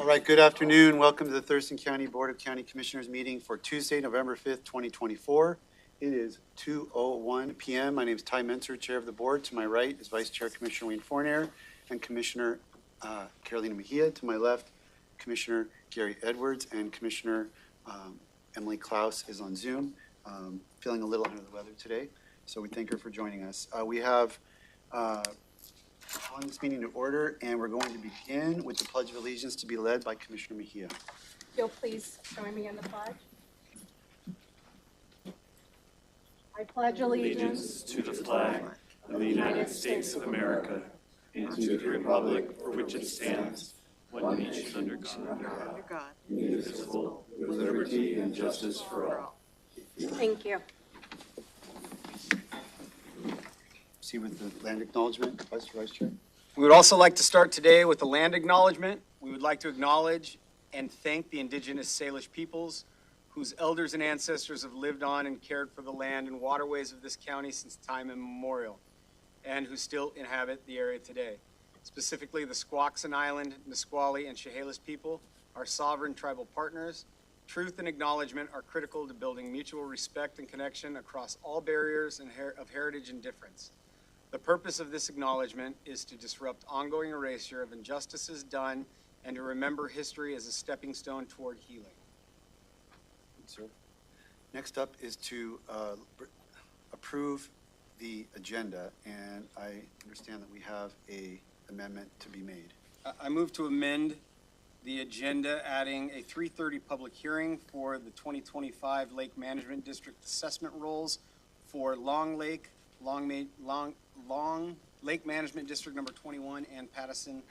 All right, good afternoon. Welcome to the Thurston County Board of County Commissioners meeting for Tuesday, November 5th, 2024. It is 2:01 p.m. My name is Ty Menser, Chair of the Board. To my right is Vice Chair Commissioner Wayne Fournier and Commissioner Carolina Mejia. To my left, Commissioner Gary Edwards and Commissioner Emily Klaus is on Zoom, feeling a little under the weather today. So we thank her for joining us. We have calling this meeting to order, and we're going to begin with the Pledge of Allegiance to be led by Commissioner Mejia. If you'll please join me in the pledge. I pledge allegiance to the flag of the United States of America and to the republic for which it stands, one nation under God, indivisible, with liberty and justice for all. Thank you. See with the land acknowledgement, Vice Chair. We would also like to start today with a land acknowledgement. We would like to acknowledge and thank the indigenous Salish peoples whose elders and ancestors have lived on and cared for the land and waterways of this county since time immemorial, and who still inhabit the area today. Specifically, the Squaxin Island, Nisqually, and Chehalis people, our sovereign tribal partners. Truth and acknowledgement are critical to building mutual respect and connection across all barriers of heritage and difference. The purpose of this acknowledgement is to disrupt ongoing erasure of injustices done and to remember history as a stepping stone toward healing. Sir. Next up is to approve the agenda, and I understand that we have an amendment to be made. I move to amend the agenda, adding a 3:30 public hearing for the 2025 Lake Management District assessment rolls for Long Lake Management District number 21 and Pattison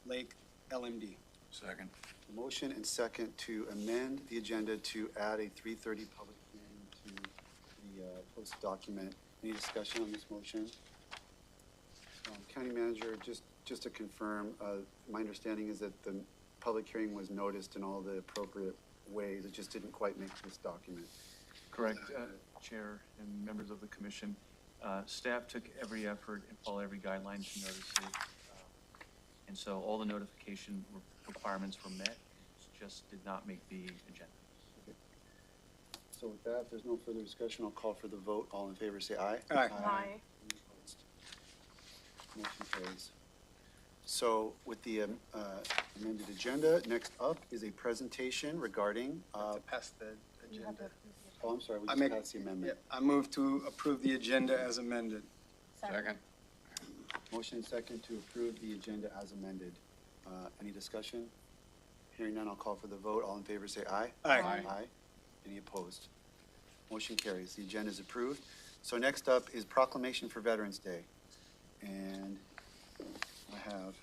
Lake LMD. Second. Motion and second to amend the agenda to add a 3:30 public hearing to the post document. Any discussion on this motion? County Manager, just to confirm, my understanding is that the public hearing was noticed in all the appropriate ways. It just didn't quite make this document. Correct, Chair and members of the Commission. Staff took every effort and followed every guideline to notice it. And so all the notification requirements were met, just did not make the agenda. Okay. So with that, if there's no further discussion, I'll call for the vote. All in favor, say aye. Aye. Aye. Motion carries. So with the amended agenda, next up is a presentation regarding, To pass the agenda. oh, I'm sorry, we just passed the amendment. I move to approve the agenda as amended. Second. Motion and second to approve the agenda as amended. Any discussion? Hearing none, I'll call for the vote. All in favor, say aye. Aye. Aye. Any opposed? Motion carries. The agenda is approved. So next up is proclamation for Veterans Day. And I have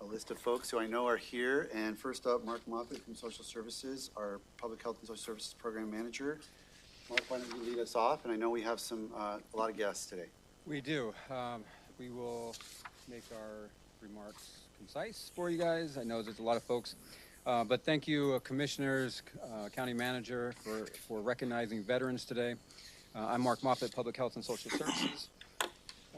a list of folks who I know are here. And first up, Mark Moffett from Social Services, our Public Health and Social Services Program Manager. Mark, why don't you lead us off? And I know we have a lot of guests today. We do. We will make our remarks concise for you guys. I know there's a lot of folks, but thank you, commissioners, county manager, for recognizing veterans today. I'm Mark Moffett, Public Health and Social Services.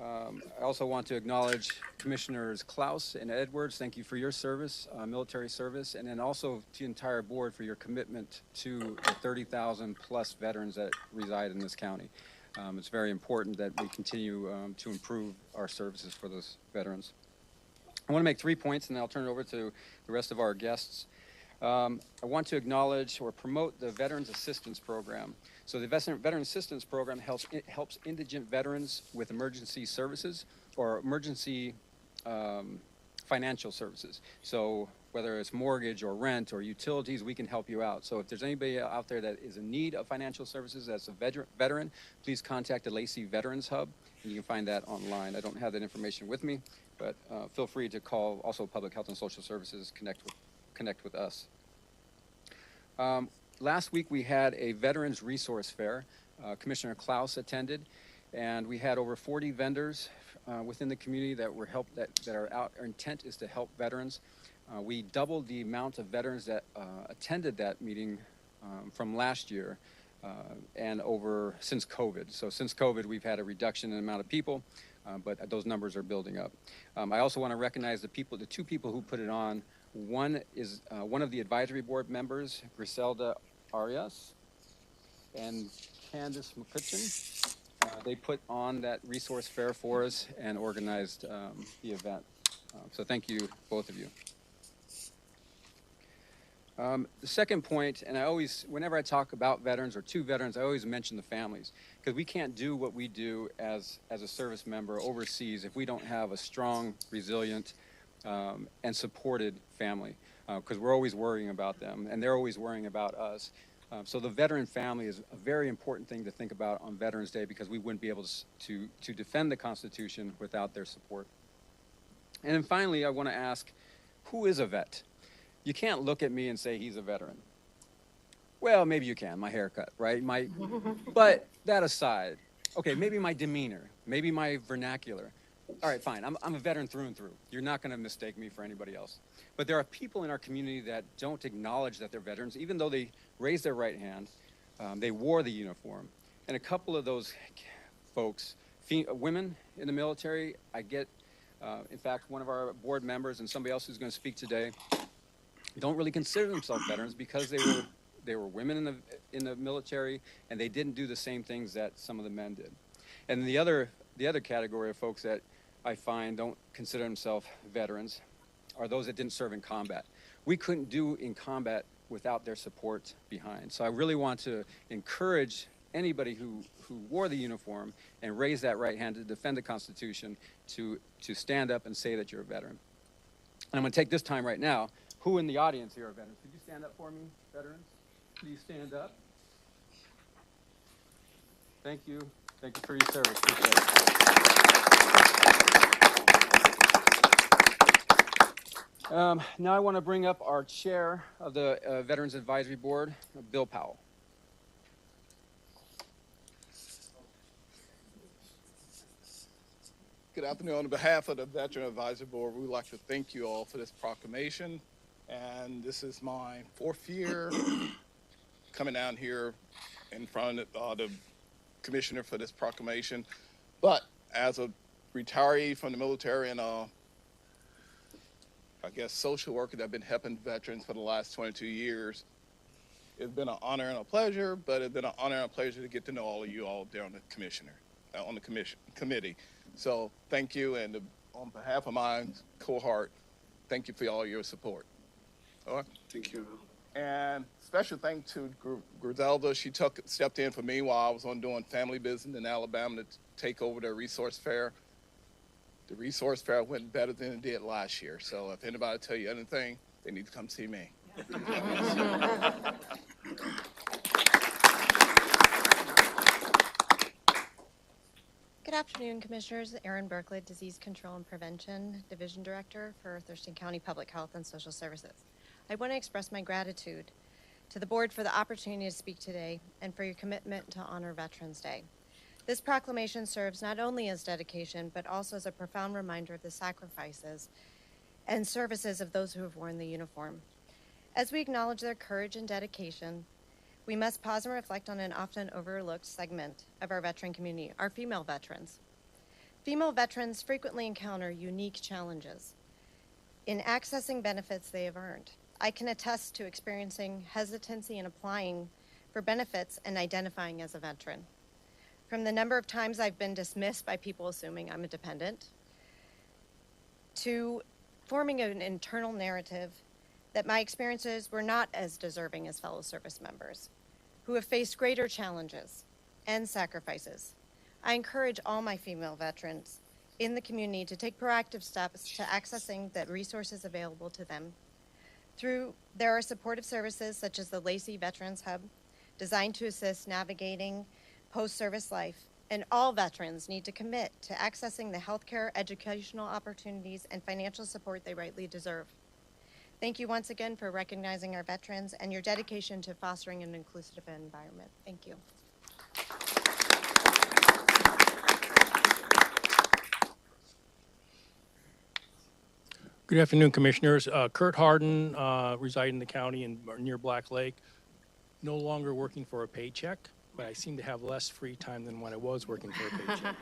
I also want to acknowledge Commissioners Klaus and Edwards. Thank you for your service, military service, and then also to the entire board for your commitment to the 30,000 plus veterans that reside in this county. It's very important that we continue to improve our services for those veterans. I want to make 3 points, and then I'll turn it over to the rest of our guests. I want to acknowledge or promote the Veterans Assistance Program. So the Veteran Assistance Program helps indigent veterans with emergency services or emergency financial services. So whether it's mortgage or rent or utilities, we can help you out. So if there's anybody out there that is in need of financial services that's a veteran, please contact the Lacey Veterans Hub, and you can find that online. I don't have that information with me, but feel free to call also Public Health and Social Services, connect with us. Last week we had a Veterans Resource Fair. Commissioner Klaus attended, and we had over 40 vendors within the community that are out. Our intent is to help veterans. We doubled the amount of veterans that attended that meeting from last year and since COVID. So since COVID, we've had a reduction in the amount of people, but those numbers are building up. I also want to recognize the two people who put it on One is one of the advisory board members, Griselda Arias, and Candace McCutcheon. They put on that resource fair for us and organized the event. So thank you, both of you. The second point, and whenever I talk about veterans or to veterans, I always mention the families, because we can't do what we do as a service member overseas if we don't have a strong, resilient, and supported family, because we're always worrying about them, and they're always worrying about us. So the veteran family is a very important thing to think about on Veterans Day, because we wouldn't be able to defend the Constitution without their support. And then finally, I want to ask, who is a vet? You can't look at me and say he's a veteran. Well, maybe you can, my haircut, right? But that aside, okay, maybe my demeanor, maybe my vernacular. All right, fine, I'm a veteran through and through. You're not going to mistake me for anybody else. But there are people in our community that don't acknowledge that they're veterans, even though they raised their right hand, they wore the uniform. And a couple of those folks, women in the military, I get, in fact, one of our board members and somebody else who's going to speak today, don't really consider themselves veterans because they were women in the military, and they didn't do the same things that some of the men did. And the other category of folks that I find don't consider themselves veterans are those that didn't serve in combat. We couldn't do in combat without their support behind. So I really want to encourage anybody who wore the uniform and raised that right hand to defend the Constitution to stand up and say that you're a veteran. And I'm going to take this time right now. Who in the audience here are veterans? Could you stand up for me, veterans? Please stand up. Thank you. Thank you for your service. Appreciate it. Now I want to bring up our chair of the Veterans Advisory Board, Bill Powell. Good afternoon. On behalf of the Veteran Advisory Board, we would like to thank you all for this proclamation. And this is my 4th year coming down here in front of the commissioner for this proclamation. But as a retiree from the military and I guess social worker that have been helping veterans for the last 22 years, it's been an honor and a pleasure, but it's been an honor and a pleasure to get to know all of you all there on the committee. So thank you, and on behalf of my cohort, thank you for all your support. All right. Thank you. And special thanks to Griselda. She stepped in for me while I was on doing family business in Alabama to take over the resource fair. The resource fair went better than it did last year. So if anybody tell you anything, they need to come see me. Good afternoon, Commissioners. Erin Berkeley, Disease Control and Prevention Division Director for Thurston County Public Health and Social Services. I want to express my gratitude to the board for the opportunity to speak today and for your commitment to honor Veterans Day. This proclamation serves not only as dedication, but also as a profound reminder of the sacrifices and services of those who have worn the uniform. As we acknowledge their courage and dedication, we must pause and reflect on an often overlooked segment of our veteran community, our female veterans. Female veterans frequently encounter unique challenges in accessing benefits they have earned. I can attest to experiencing hesitancy in applying for benefits and identifying as a veteran. From the number of times I've been dismissed by people assuming I'm a dependent, to forming an internal narrative that my experiences were not as deserving as fellow service members who have faced greater challenges and sacrifices. I encourage all my female veterans in the community to take proactive steps to accessing the resources available to them. There are supportive services such as the Lacey Veterans Hub, designed to assist navigating post-service life, and all veterans need to commit to accessing the healthcare, educational opportunities, and financial support they rightly deserve. Thank you once again for recognizing our veterans and your dedication to fostering an inclusive environment. Thank you. Good afternoon, Commissioners. Kurt Harden, residing in the county near Black Lake, no longer working for a paycheck. but I seem to have less free time than when I was working for a paycheck.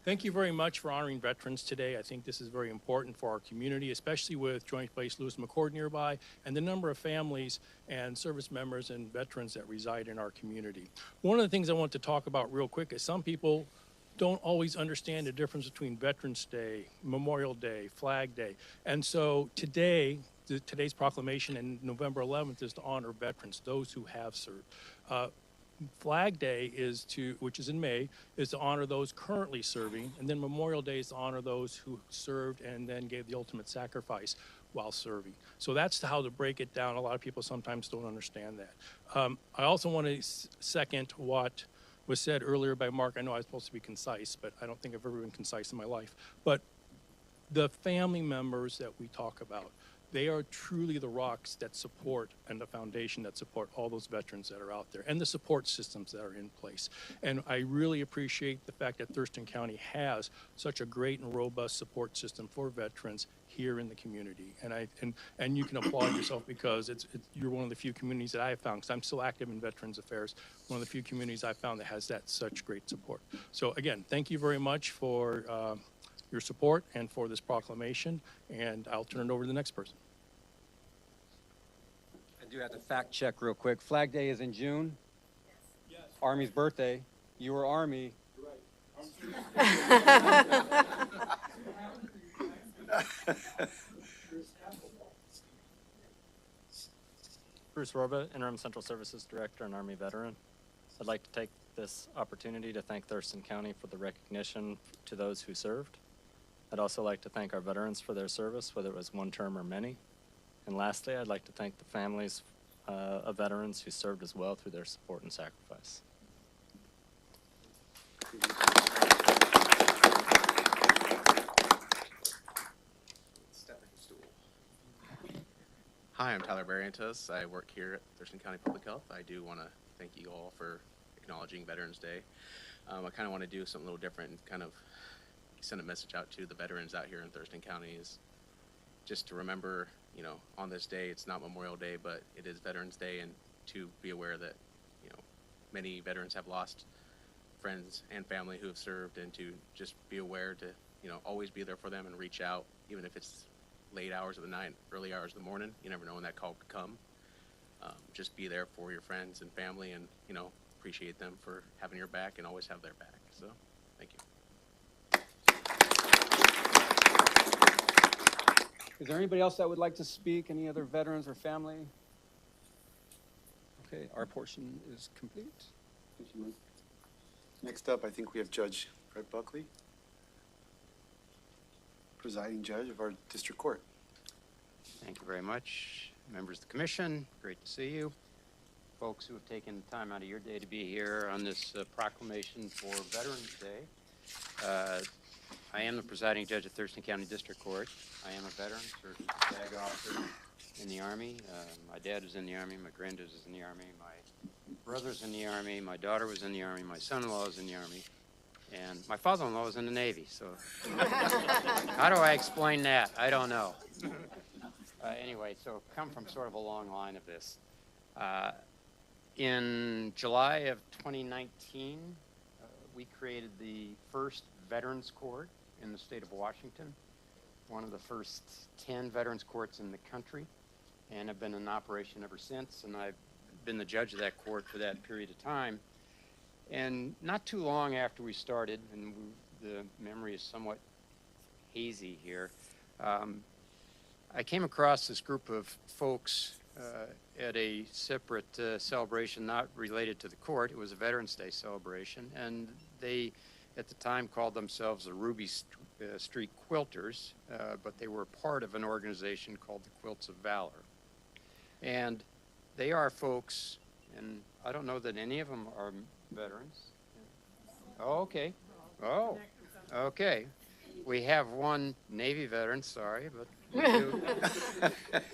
Thank you very much for honoring veterans today. I think this is very important for our community, especially with Joint Base Lewis McChord nearby and the number of families and service members and veterans that reside in our community. One of the things I want to talk about real quick is some people don't always understand the difference between Veterans Day, Memorial Day, Flag Day. And so today's proclamation and November 11th is to honor veterans, those who have served. Flag Day which is in May, is to honor those currently serving, and then Memorial Day is to honor those who served and then gave the ultimate sacrifice while serving. So that's how to break it down. A lot of people sometimes don't understand that. I also want to second what was said earlier by Mark. I know I was supposed to be concise, but I don't think I've ever been concise in my life. But the family members that we talk about, they are truly the rocks that support and the foundation that support all those veterans that are out there and the support systems that are in place. And I really appreciate the fact that Thurston County has such a great and robust support system for veterans here in the community. And you can applaud yourself because you're one of the few communities that I have found, because I'm still active in Veterans Affairs, one of the few communities I've found that has such great support. So again, thank you very much for your support and for this proclamation, and I'll turn it over to the next person. I do have to fact check real quick. Flag Day is in June. Yes. Army's birthday. You were Army. You're right. Bruce Roba, Interim Central Services Director and Army veteran. I'd like to take this opportunity to thank Thurston County for the recognition to those who served. I'd also like to thank our veterans for their service, whether it was one term or many. And lastly, I'd like to thank the families of veterans who served as well through their support and sacrifice. Hi, I'm Tyler Barrientos. I work here at Thurston County Public Health. I do want to thank you all for acknowledging Veterans Day. I kind of want to do something a little different and kind of send a message out to the veterans out here in Thurston County, is just to remember, on this day, it's not Memorial Day, but it is Veterans Day, and to be aware that, many veterans have lost friends and family who have served, and to just be aware to, always be there for them and reach out, even if it's late hours of the night, early hours of the morning. You never know when that call could come. Just be there for your friends and family, and, appreciate them for having your back and always have their back. So, thank you. Is there anybody else that would like to speak? Any other veterans or family? Okay, our portion is complete. Thank you, Mike. Next up, I think we have Judge Fred Buckley, presiding judge of our district court. Thank you very much. Members of the commission, great to see you. Folks who have taken time out of your day to be here on this proclamation for Veterans Day. I am the presiding judge of Thurston County District Court. I am a veteran, served as a flag officer in the Army. My dad was in the Army, my granddad was in the Army, my brother's in the Army, my daughter was in the Army, my son-in-law was in the Army, and my father-in-law was in the Navy. So how do I explain that? I don't know. Anyway, so come from sort of a long line of this. In July of 2019, we created the first Veterans Court in the state of Washington, one of the first 10 Veterans Courts in the country, and have been in operation ever since, and I've been the judge of that court for that period of time. And not too long after we started, and the memory is somewhat hazy here, I came across this group of folks at a separate celebration not related to the court. It was a Veterans Day celebration, and they at the time called themselves the Ruby Street Quilters, but they were part of an organization called the Quilts of Valor. And they are folks, and I don't know that any of them are veterans. Oh, okay. Oh, okay. We have one Navy veteran, sorry, but we do.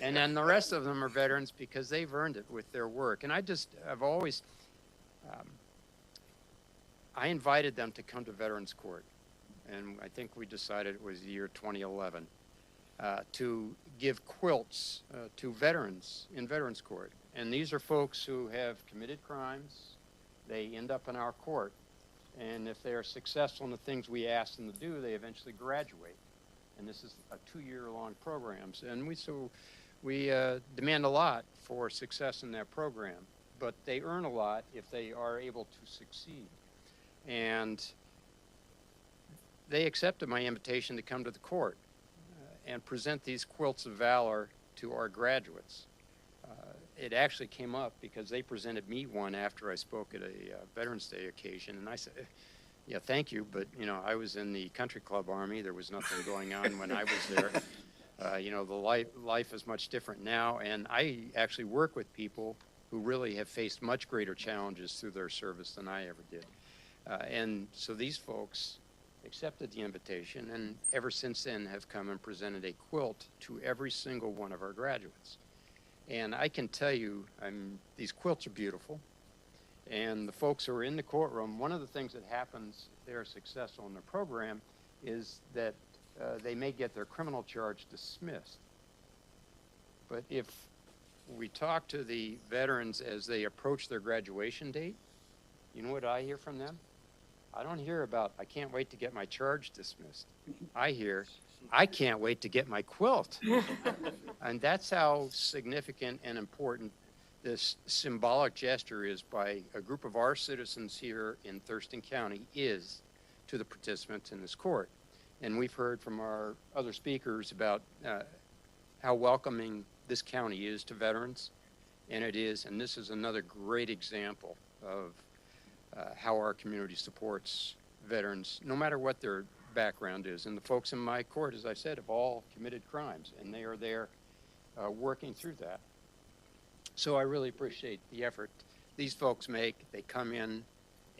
And then the rest of them are veterans because they've earned it with their work. And I've always, I invited them to come to Veterans Court, and I think we decided it was the year 2011, to give quilts to veterans in Veterans Court. And these are folks who have committed crimes, they end up in our court. And if they are successful in the things we ask them to do, they eventually graduate. And this is a 2-year-long program. And we demand a lot for success in that program, but they earn a lot if they are able to succeed. And they accepted my invitation to come to the court and present these quilts of valor to our graduates. It actually came up because they presented me one after I spoke at a Veterans Day occasion, and I said, yeah, thank you, but, you know, I was in the country club army. There was nothing going on when I was there. You know, the life is much different now, and I actually work with people who really have faced much greater challenges through their service than I ever did. And so these folks accepted the invitation, and ever since then have come and presented a quilt to every single one of our graduates. And I can tell you, these quilts are beautiful. And the folks who are in the courtroom, one of the things that happens if they're successful in the program is that they may get their criminal charge dismissed. But if we talk to the veterans as they approach their graduation date, you know what I hear from them? I don't hear about, I can't wait to get my charge dismissed. I hear, I can't wait to get my quilt. And that's how significant and important this symbolic gesture is by a group of our citizens here in Thurston County is to the participants in this court. And we've heard from our other speakers about how welcoming this county is to veterans, and it is, and this is another great example of how our community supports veterans, no matter what their background is. And the folks in my court, as I said, have all committed crimes, and they are there working through that. So I really appreciate the effort these folks make. They come in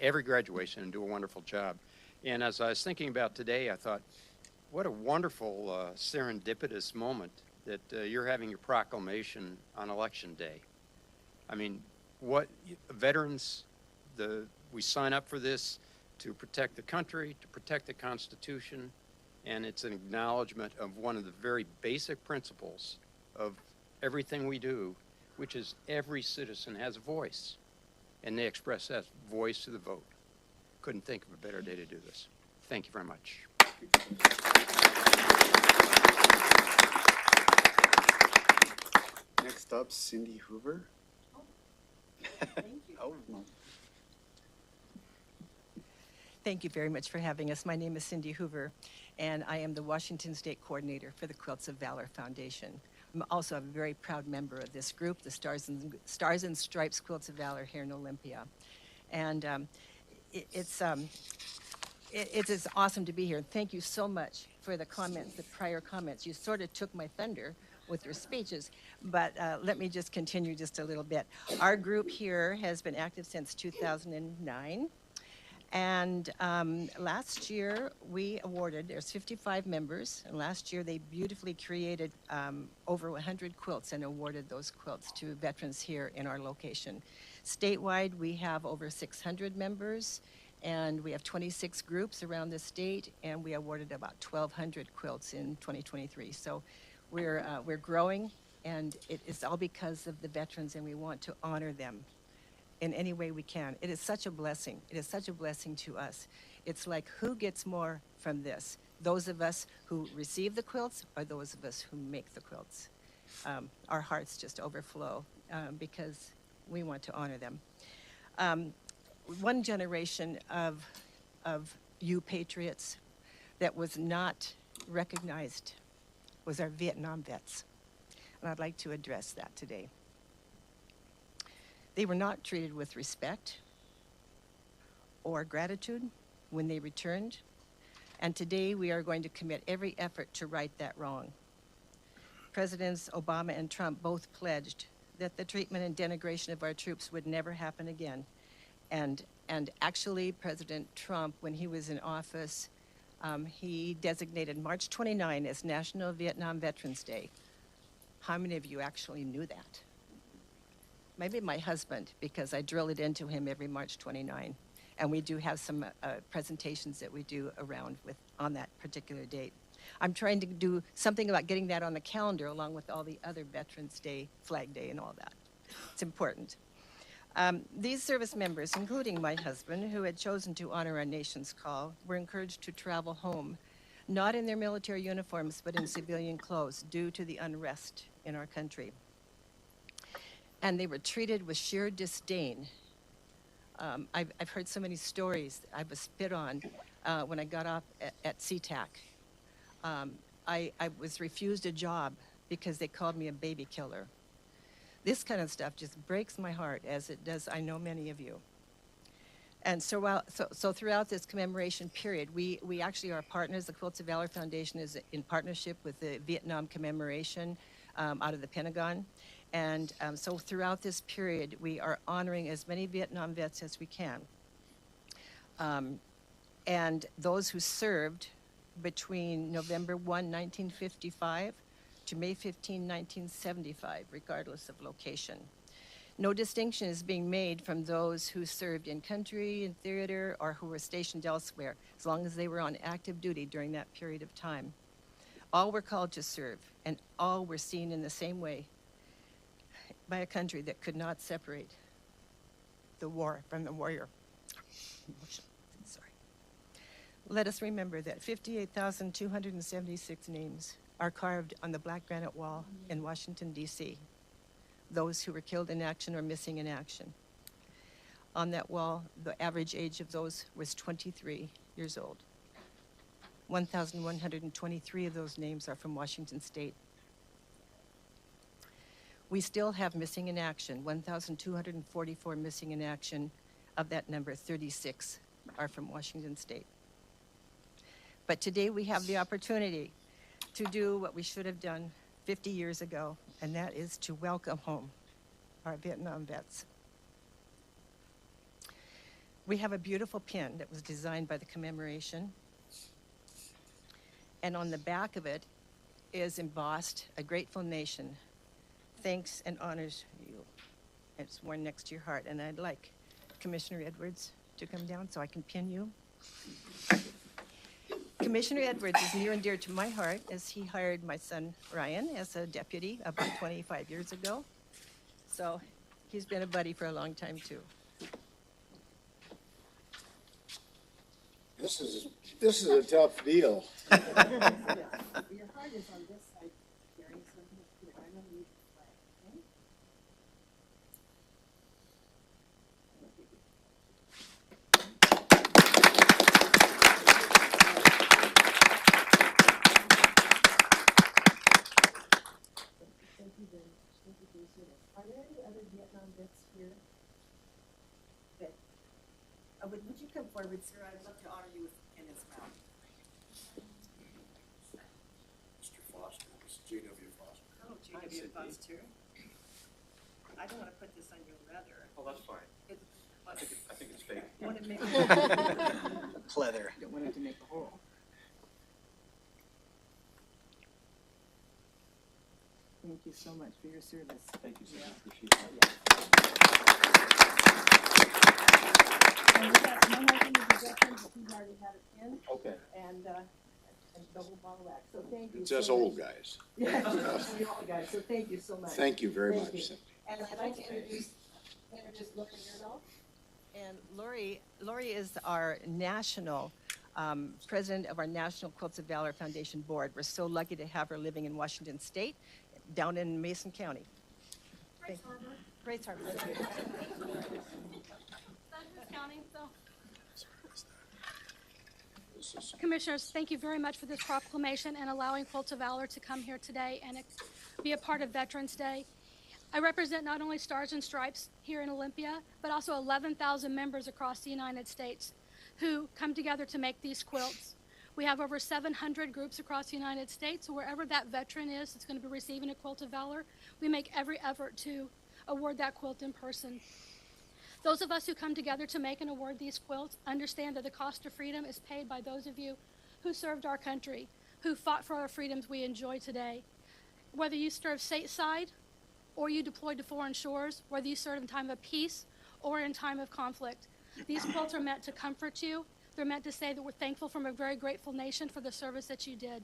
every graduation and do a wonderful job. And as I was thinking about today, I thought, what a wonderful serendipitous moment that you're having your proclamation on Election Day. I mean, what veterans, we sign up for this to protect the country, to protect the Constitution, and it's an acknowledgement of one of the very basic principles of everything we do, which is every citizen has a voice, and they express that voice to the vote. Couldn't think of a better day to do this. Thank you very much. Next up, Cindy Hoover. Thank you. Oh, no. Thank you very much for having us. My name is Cindy Hoover, and I am the Washington State Coordinator for the Quilts of Valor Foundation. I'm also a very proud member of this group, the Stars and Stripes Quilts of Valor here in Olympia. And it's awesome to be here. Thank you so much for the comments, the prior comments. You sort of took my thunder with your speeches, but let me just continue just a little bit. Our group here has been active since 2009. And last year we awarded, there's 55 members, and last year they beautifully created over 100 quilts and awarded those quilts to veterans here in our location. Statewide, we have over 600 members, and we have 26 groups around the state, and we awarded about 1,200 quilts in 2023. So we're growing, and it is all because of the veterans, and we want to honor them in any way we can. It is such a blessing. It is such a blessing to us. It's like, who gets more from this? Those of us who receive the quilts or those of us who make the quilts? Our hearts just overflow because we want to honor them. One generation of you patriots that was not recognized was our Vietnam vets. And I'd like to address that today. They were not treated with respect or gratitude when they returned, and today we are going to commit every effort to right that wrong. Presidents Obama and Trump both pledged that the treatment and denigration of our troops would never happen again. And actually, President Trump, when he was in office, he designated March 29 as National Vietnam Veterans Day. How many of you actually knew that? Maybe my husband, because I drill it into him every March 29. And we do have some presentations that we do around on that particular date. I'm trying to do something about getting that on the calendar along with all the other Veterans Day, Flag Day, and all that. It's important. These service members, including my husband, who had chosen to honor our nation's call, were encouraged to travel home, not in their military uniforms, but in civilian clothes, due to the unrest in our country. And they were treated with sheer disdain. I've heard so many stories. I was spit on when I got off at SeaTac. I was refused a job because they called me a baby killer. This kind of stuff just breaks my heart, as it does, I know, many of you. And so throughout this commemoration period, we actually are partners. The Quilts of Valor Foundation is in partnership with the Vietnam commemoration out of the Pentagon. And so throughout this period, we are honoring as many Vietnam vets as we can. And those who served between November 1, 1955 to May 15, 1975, regardless of location. No distinction is being made from those who served in country, in theater, or who were stationed elsewhere, as long as they were on active duty during that period of time. All were called to serve, and all were seen in the same way by a country that could not separate the war from the warrior. Sorry. Let us remember that 58,276 names are carved on the black granite wall in Washington, D.C., those who were killed in action or missing in action. On that wall, the average age of those was 23 years old. 1,123 of those names are from Washington State. We still have missing in action, 1,244 missing in action. Of that number, 36 are from Washington State. But today we have the opportunity to do what we should have done 50 years ago, and that is to welcome home our Vietnam vets. We have a beautiful pin that was designed by the commemoration, and on the back of it is embossed a grateful nation thanks and honors you. It's worn next to your heart, and I'd like Commissioner Edwards to come down so I can pin you. Commissioner Edwards is near and dear to my heart, as he hired my son Ryan as a deputy about 25 years ago. So he's been a buddy for a long time too. This is a tough deal. Your heart is on this side, Gary, so I'm going to leave the flag, okay? Thank you very much. Thank you for your service. Are there any other Vietnam vets here? That, would you come forward, sir? I'd love to honor you with in his mouth. Mr. Foster, this is J.W. Foster. Oh, J.W. Foster. I don't want to put this on your leather. Oh, that's fine. I think it's fake. Want to make Pleather. Don't want it to make a hole. Thank you so much for your service. Thank you, sir. I appreciate that. And we got my husband is a veteran, but he's already had a pin. Okay. And double ball wax. So thank you. It's so us much. old guys. Yeah, we all guys. So thank you so much. Thank you very Thank much. you. And I'd like to introduce Lori Yerdal. And Lori is our national president of our National Quilts of Valor Foundation board. We're so lucky to have her living in Washington State, down in Mason County. Grace Harbor. Grace Harbor. County, Commissioners, thank you very much for this proclamation and allowing Quilts of Valor to come here today and be a part of Veterans Day. I represent not only Stars and Stripes here in Olympia, but also 11,000 members across the United States who come together to make these quilts. We have over 700 groups across the United States, so wherever that veteran is that's going to be receiving a Quilt of Valor, we make every effort to award that quilt in person. Those of us who come together to make and award these quilts understand that the cost of freedom is paid by those of you who served our country, who fought for our freedoms we enjoy today. Whether you serve stateside or you deployed to foreign shores, whether you serve in time of peace or in time of conflict, these quilts are meant to comfort you. They're meant to say that we're thankful from a very grateful nation for the service that you did.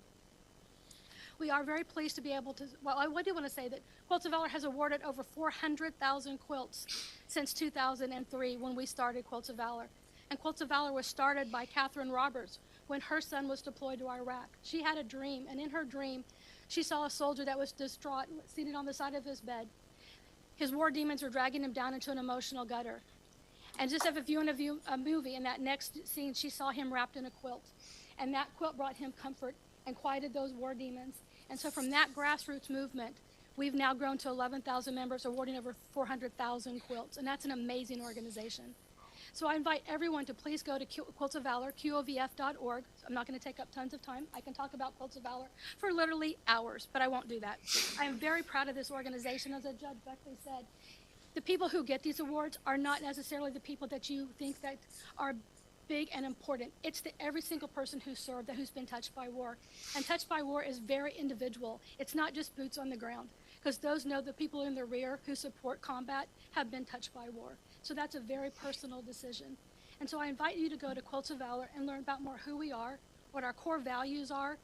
We are very pleased to be able to, well, I do want to say that Quilts of Valor has awarded over 400,000 quilts since 2003 when we started Quilts of Valor. And Quilts of Valor was started by Catherine Roberts when her son was deployed to Iraq. She had a dream, and in her dream, she saw a soldier that was distraught, seated on the side of his bed. His war demons were dragging him down into an emotional gutter. And just as if you view a movie, in that next scene, she saw him wrapped in a quilt. And that quilt brought him comfort and quieted those war demons. And so from that grassroots movement, we've now grown to 11,000 members, awarding over 400,000 quilts. And that's an amazing organization. So I invite everyone to please go to Quilts of Valor, QOVF.org. I'm not going to take up tons of time. I can talk about Quilts of Valor for literally hours, but I won't do that. I am very proud of this organization. As Judge Beckley said, the people who get these awards are not necessarily the people that you think that are big and important. It's every single person who served, who's been touched by war. And touched by war is very individual. It's not just boots on the ground, because those know the people in the rear who support combat have been touched by war. So that's a very personal decision. And so I invite you to go to Quilts of Valor and learn about more who we are, what our core values are,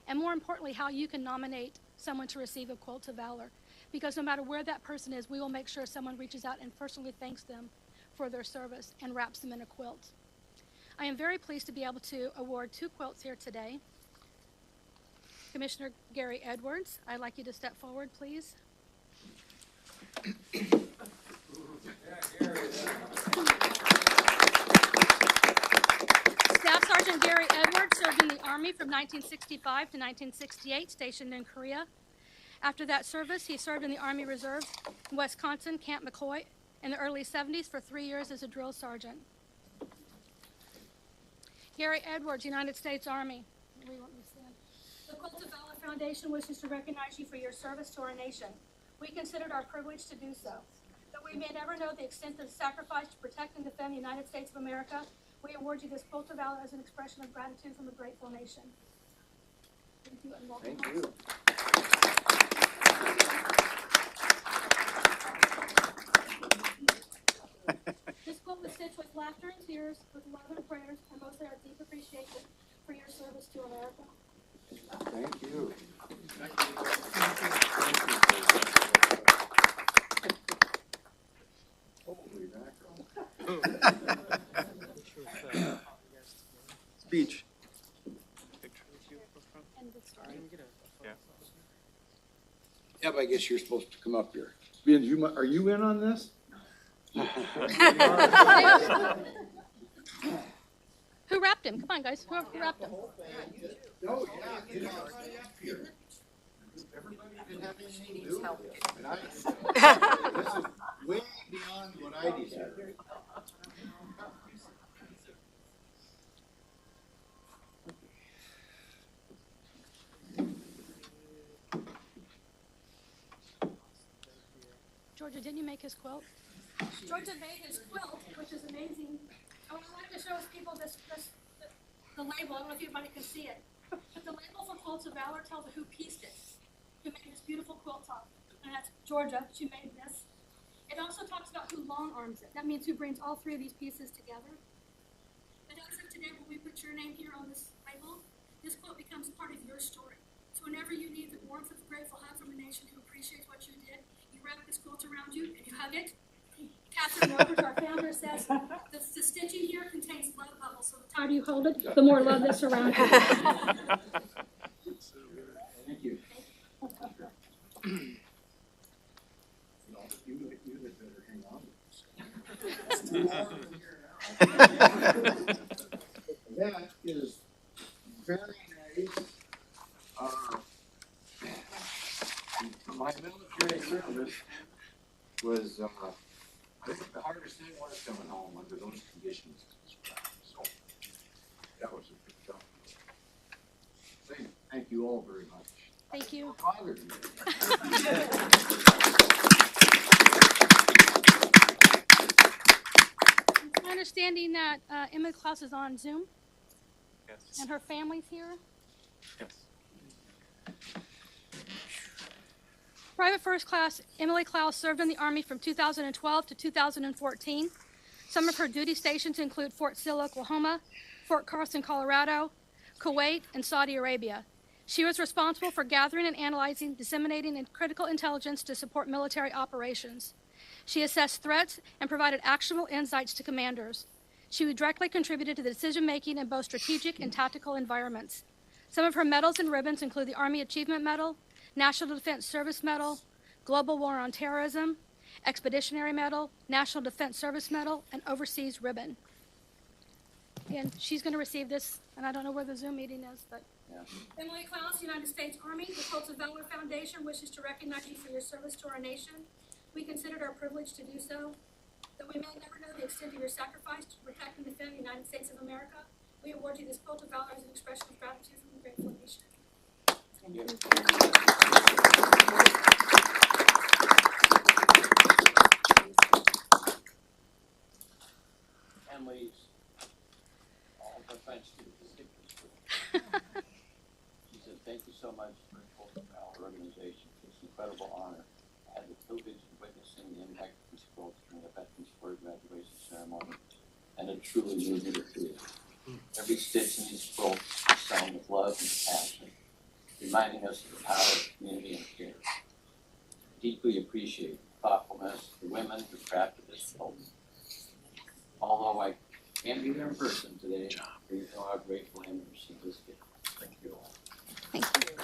and more importantly, how you can nominate someone to receive a Quilt of Valor. Because no matter where that person is, we will make sure someone reaches out and personally thanks them for their service and wraps them in a quilt. I am very pleased to be able to award 2 quilts here today. Commissioner Gary Edwards, I'd like you to step forward, please. Staff Sergeant Gary Edwards served in the Army from 1965 to 1968, stationed in Korea. After that service, he served in the Army Reserve in Wisconsin, Camp McCoy, in the early 70s for 3 years as a drill sergeant. Gary Edwards, United States Army. The Quilts of Valor Foundation wishes to recognize you for your service to our nation. We consider it our privilege to do so. Though we may never know the extent of sacrifice to protect and defend the United States of America, we award you this Quilt of Valor as an expression of gratitude from a grateful nation. Thank you and welcome. Thank you. This quilt was stitched with laughter and tears, with love and prayers, and mostly our deep appreciation for your service to America. Thank you. Holy mackerel. Speech. Yeah, but I guess you're supposed to come up here. Ben, are you in on this? Who wrapped him? Come on, guys. Who wrapped him? Oh, yeah, get up here. Everybody didn't have anything to do with this. And this is way beyond what I deserve. Georgia, didn't you make his quilt? Georgia made his quilt, which is amazing. I would like to show people the label. I don't know if anybody can see it. But the label for Quilts of Valor tells who pieced it, who made this beautiful quilt top. And that's Georgia. She made this. It also talks about who long arms it. That means who brings all 3 of these pieces together. And as of today, when we put your name here on this label, this quilt becomes part of your story. So whenever you need the warmth of a grateful hug from a nation who appreciates what you did, you wrap this quilt around you and you hug it. Catherine Roberts, our founder, says the stitching here contains love bubbles. So the tighter you hold it, the more love that surrounds you. Thank you. That is very nice. My military service was, I think the hardest thing was coming home under those conditions. So that was a good job. Thank you all very much. Thank you. Bothered me. It's my understanding that Emma Klaus is on Zoom. Yes. And her family's here. Yes. Private First Class Emily Klaus served in the Army from 2012 to 2014. Some of her duty stations include Fort Sill, Oklahoma, Fort Carson, Colorado, Kuwait, and Saudi Arabia. She was responsible for gathering and analyzing, disseminating critical intelligence to support military operations. She assessed threats and provided actionable insights to commanders. She directly contributed to the decision-making in both strategic and tactical environments. Some of her medals and ribbons include the Army Achievement Medal, National Defense Service Medal, Global War on Terrorism, Expeditionary Medal, National Defense Service Medal, and Overseas Ribbon. And she's going to receive this, and I don't know where the Zoom meeting is, but... Yeah. Emily Klaus, United States Army, the Colts of Valor Foundation wishes to recognize you for your service to our nation. We consider it our privilege to do so. Though we may never know the extent of your sacrifice to protect and defend the United States of America, we award you this Colt of Valor as an expression of gratitude from the grateful nation. Thank you. Emily's all her thanks to the recipients. She said, "Thank you so much for the Colt of Valor organization for this incredible honor. I had the privilege of witnessing the impact of this quilt during a Veterans Quarter graduation ceremony, and it truly moved me to tears. Every stitch in these quilts is sewn with love and passion, reminding us of the power of community and care. Deeply appreciate the thoughtfulness of the women who crafted this quilt. Although I can't be there in person today, you know how grateful I am to receive this gift. Thank you all." Thank you.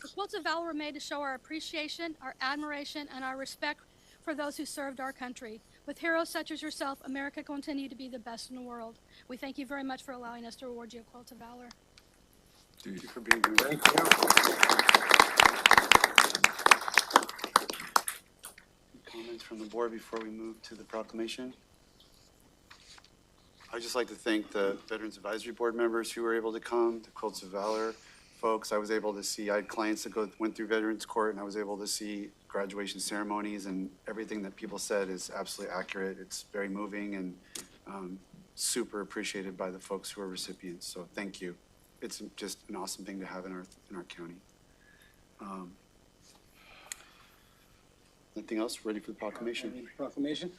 The Quilts of Valor were made to show our appreciation, our admiration, and our respect for those who served our country. With heroes such as yourself, America will continue to be the best in the world. We thank you very much for allowing us to award you a Quilt of Valor. Thank you for being here. Thank you. Comments from the board before we move to the proclamation? I'd just like to thank the Veterans Advisory Board members who were able to come, the Quilts of Valor folks. I was able to see, I had clients that went through Veterans Court, and I was able to see graduation ceremonies, and everything that people said is absolutely accurate. It's very moving and super appreciated by the folks who are recipients. So thank you. It's just an awesome thing to have in our county. Anything else? Ready for the proclamation? Proclamation.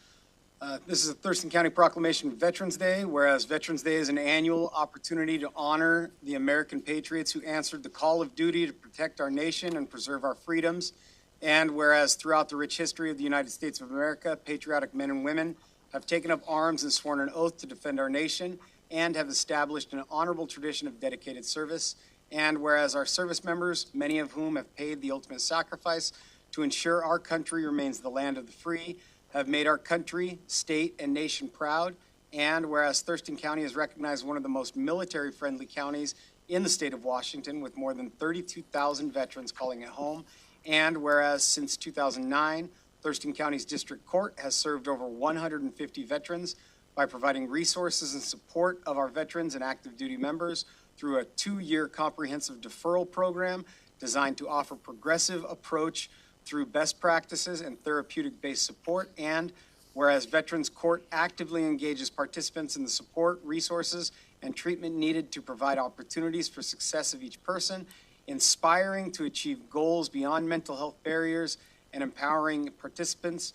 This is a Thurston County Proclamation of Veterans Day, whereas Veterans Day is an annual opportunity to honor the American patriots who answered the call of duty to protect our nation and preserve our freedoms. And whereas throughout the rich history of the United States of America, patriotic men and women have taken up arms and sworn an oath to defend our nation and have established an honorable tradition of dedicated service. And whereas our service members, many of whom have paid the ultimate sacrifice to ensure our country remains the land of the free, have made our country, state, and nation proud. And whereas Thurston County is recognized one of the most military-friendly counties in the state of Washington, with more than 32,000 veterans calling it home. And whereas since 2009, Thurston County's District Court has served over 150 veterans by providing resources and support of our veterans and active duty members through a 2-year comprehensive deferral program designed to offer progressive approach through best practices and therapeutic-based support. And whereas Veterans Court actively engages participants in the support, resources, and treatment needed to provide opportunities for success of each person, inspiring to achieve goals beyond mental health barriers, and empowering participants,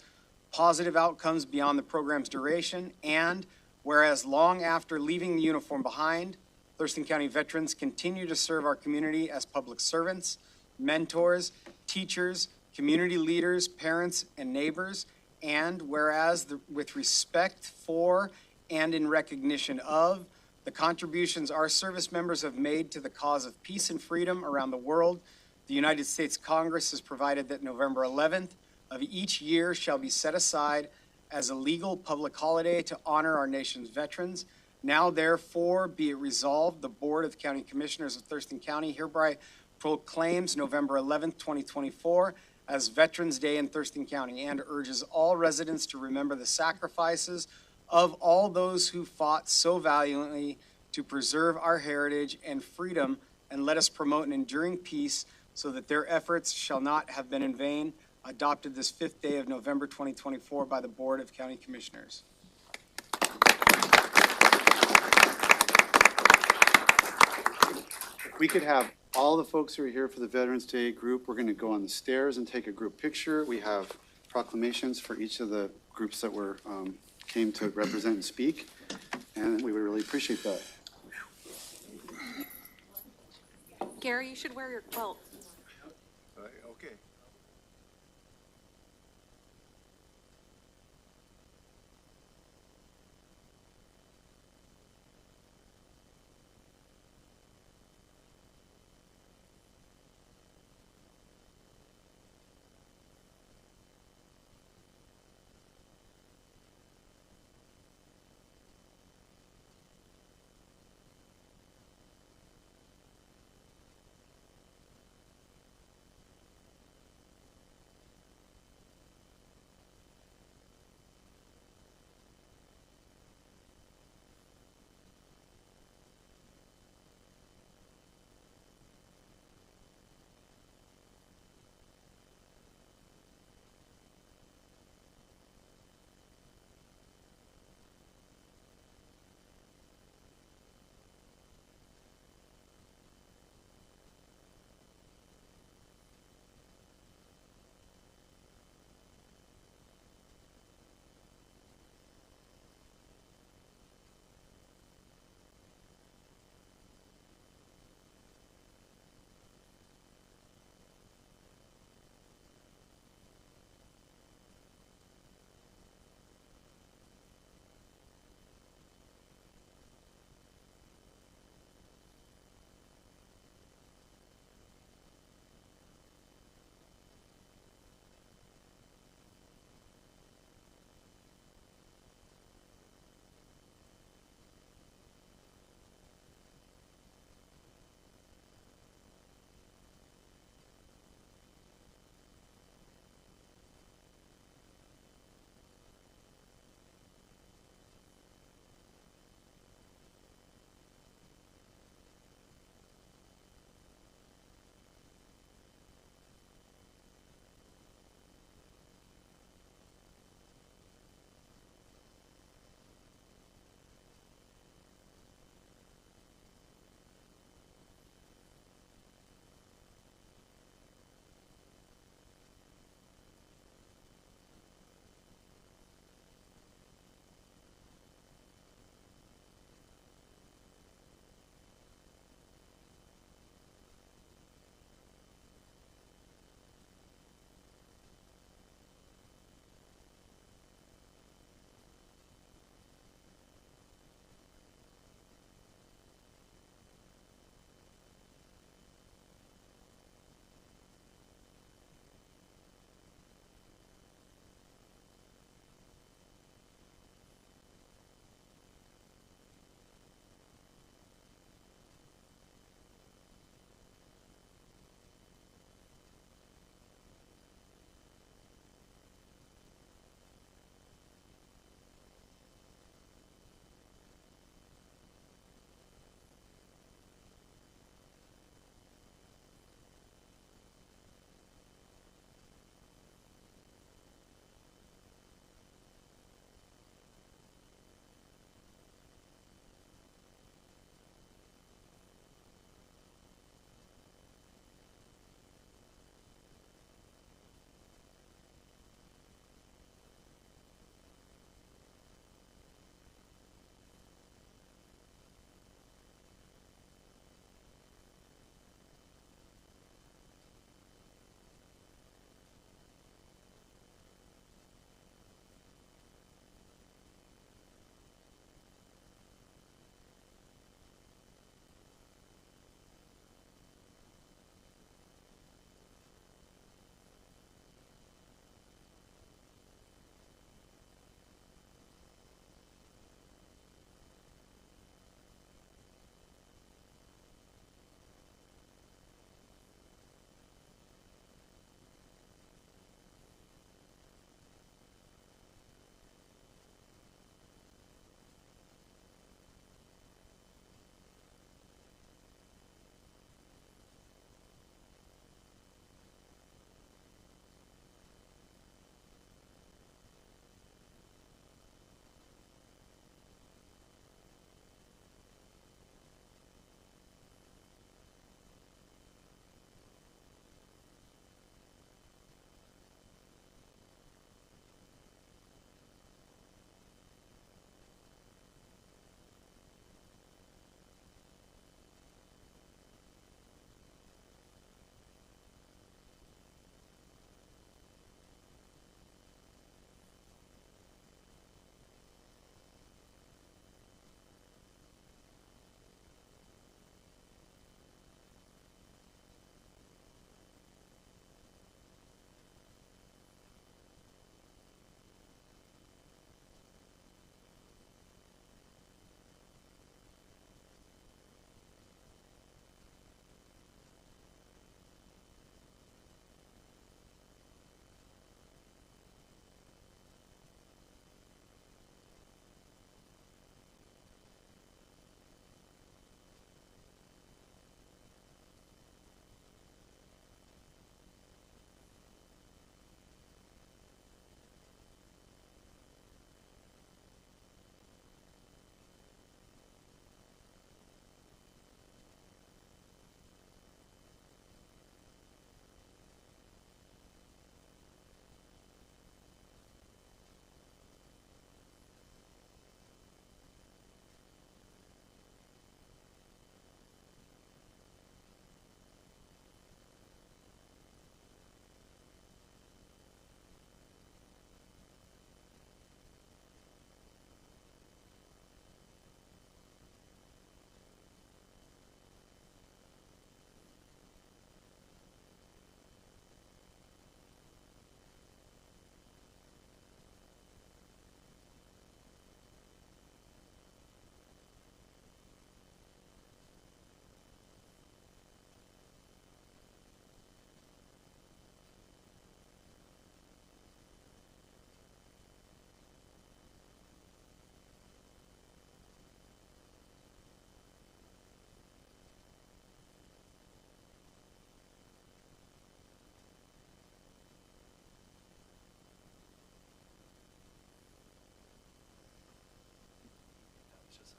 positive outcomes beyond the program's duration. And whereas long after leaving the uniform behind, Thurston County veterans continue to serve our community as public servants, mentors, teachers, community leaders, parents, and neighbors. And whereas with respect for and in recognition of the contributions our service members have made to the cause of peace and freedom around the world, the United States Congress has provided that November 11th of each year shall be set aside as a legal public holiday to honor our nation's veterans. Now, therefore, be it resolved, the Board of County Commissioners of Thurston County hereby proclaims November 11th, 2024 as Veterans Day in Thurston County, and urges all residents to remember the sacrifices of all those who fought so valiantly to preserve our heritage and freedom, and let us promote an enduring peace so that their efforts shall not have been in vain. Adopted this 5th day of November 2024 by the Board of County Commissioners. If we could have all the folks who are here for the Veterans Day group, we're going to go on the stairs and take a group picture. We have proclamations for each of the groups that came to represent and speak. And we would really appreciate that. Gary, you should wear your quilt. Okay.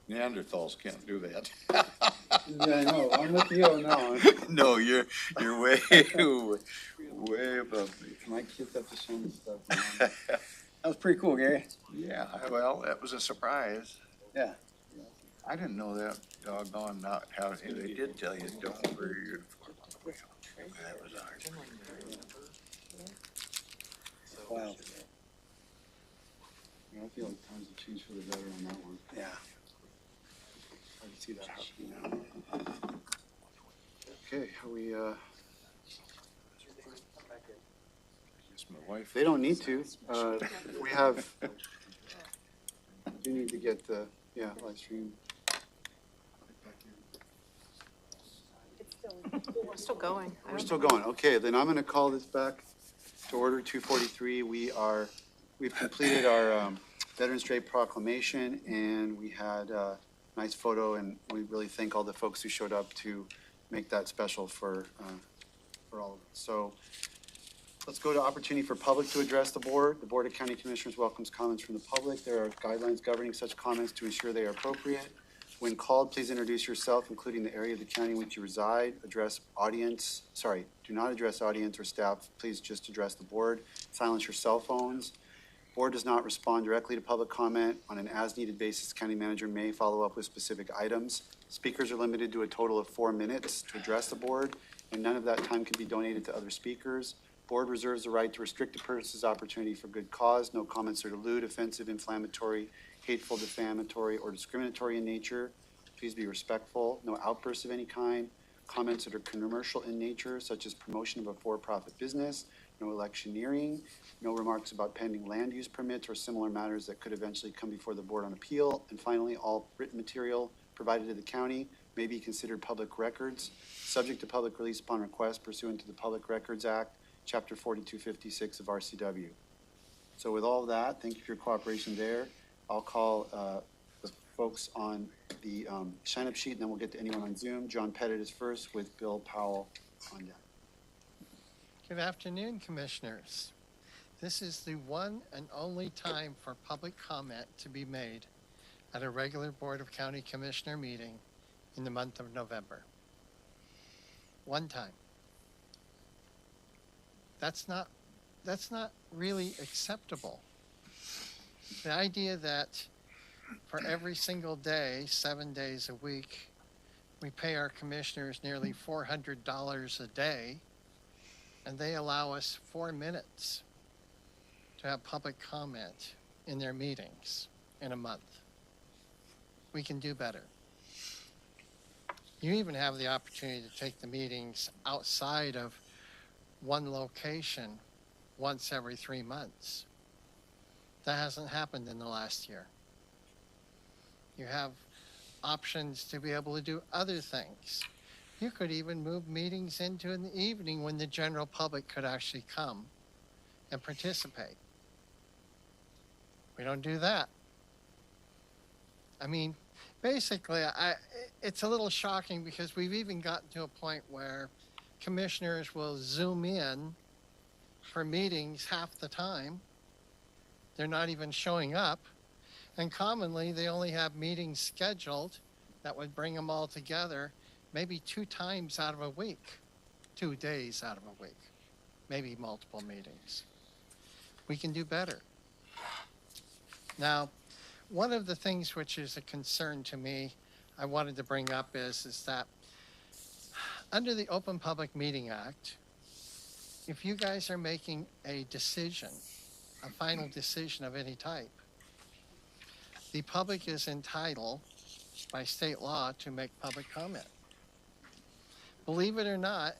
Neanderthals can't do that. Yeah, I know, I'm with you on that one. No, you're way, way above me. My kids have to show me stuff now. That was pretty cool, Gary. Yeah, well, that was a surprise. Yeah. I didn't know that doggone not how, they did tell you, don't wear your uniform on the way home. That was ours. Wow. Yeah, I feel like times have changed for the better on that one. Yeah. I can see that happening now. Okay, are we, Guess my wife. they don't need to. We have, you need to get the, yeah, live stream. We're still going. We're still going. Okay, then I'm gonna call this back to order 243. We've completed our Veterans Day proclamation, and we had a nice photo, and we really thank all the folks who showed up to make that special for all of us. So let's go to opportunity for public to address the board. The Board of County Commissioners welcomes comments from the public. There are guidelines governing such comments to ensure they are appropriate. When called, please introduce yourself, including the area of the county in which you reside. Do not address audience or staff. Please just address the board. Silence your cell phones. Board does not respond directly to public comment. On an as-needed basis, county manager may follow up with specific items. Speakers are limited to a total of 4 minutes to address the board, and none of that time can be donated to other speakers. Board reserves the right to restrict a person's opportunity for good cause. No comments are lewd, offensive, inflammatory, hateful, defamatory, or discriminatory in nature. Please be respectful. No outbursts of any kind. Comments that are commercial in nature, such as promotion of a for-profit business. No electioneering. No remarks about pending land use permits or similar matters that could eventually come before the board on appeal. And finally, all written material provided to the county may be considered public records, subject to public release upon request pursuant to the Public Records Act, Chapter 4256 of RCW. So with all of that, thank you for your cooperation there. I'll call the folks on the sign-up sheet, and then we'll get to anyone on Zoom. John Pettit is first, with Bill Powell on deck. Good afternoon, Commissioners. This is the one and only time for public comment to be made at a regular Board of County Commissioner meeting in the month of November. One time. That's not really acceptable. The idea that for every single day, 7 days a week, we pay our commissioners nearly $400 a day, and they allow us 4 minutes to have public comment in their meetings in a month. We can do better. You even have the opportunity to take the meetings outside of one location once every 3 months. That hasn't happened in the last year. You have options to be able to do other things. You could even move meetings into in the evening when the general public could actually come and participate. We don't do that. I mean, basically, it's a little shocking because we've even gotten to a point where commissioners will Zoom in for meetings half the time. They're not even showing up. And commonly, they only have meetings scheduled that would bring them all together maybe 2 times out of a week, 2 days out of a week, maybe multiple meetings. We can do better. Now, one of the things which is a concern to me I wanted to bring up is that under the Open Public Meeting Act, if you guys are making a decision, a final decision of any type, the public is entitled by state law to make public comment. Believe it or not,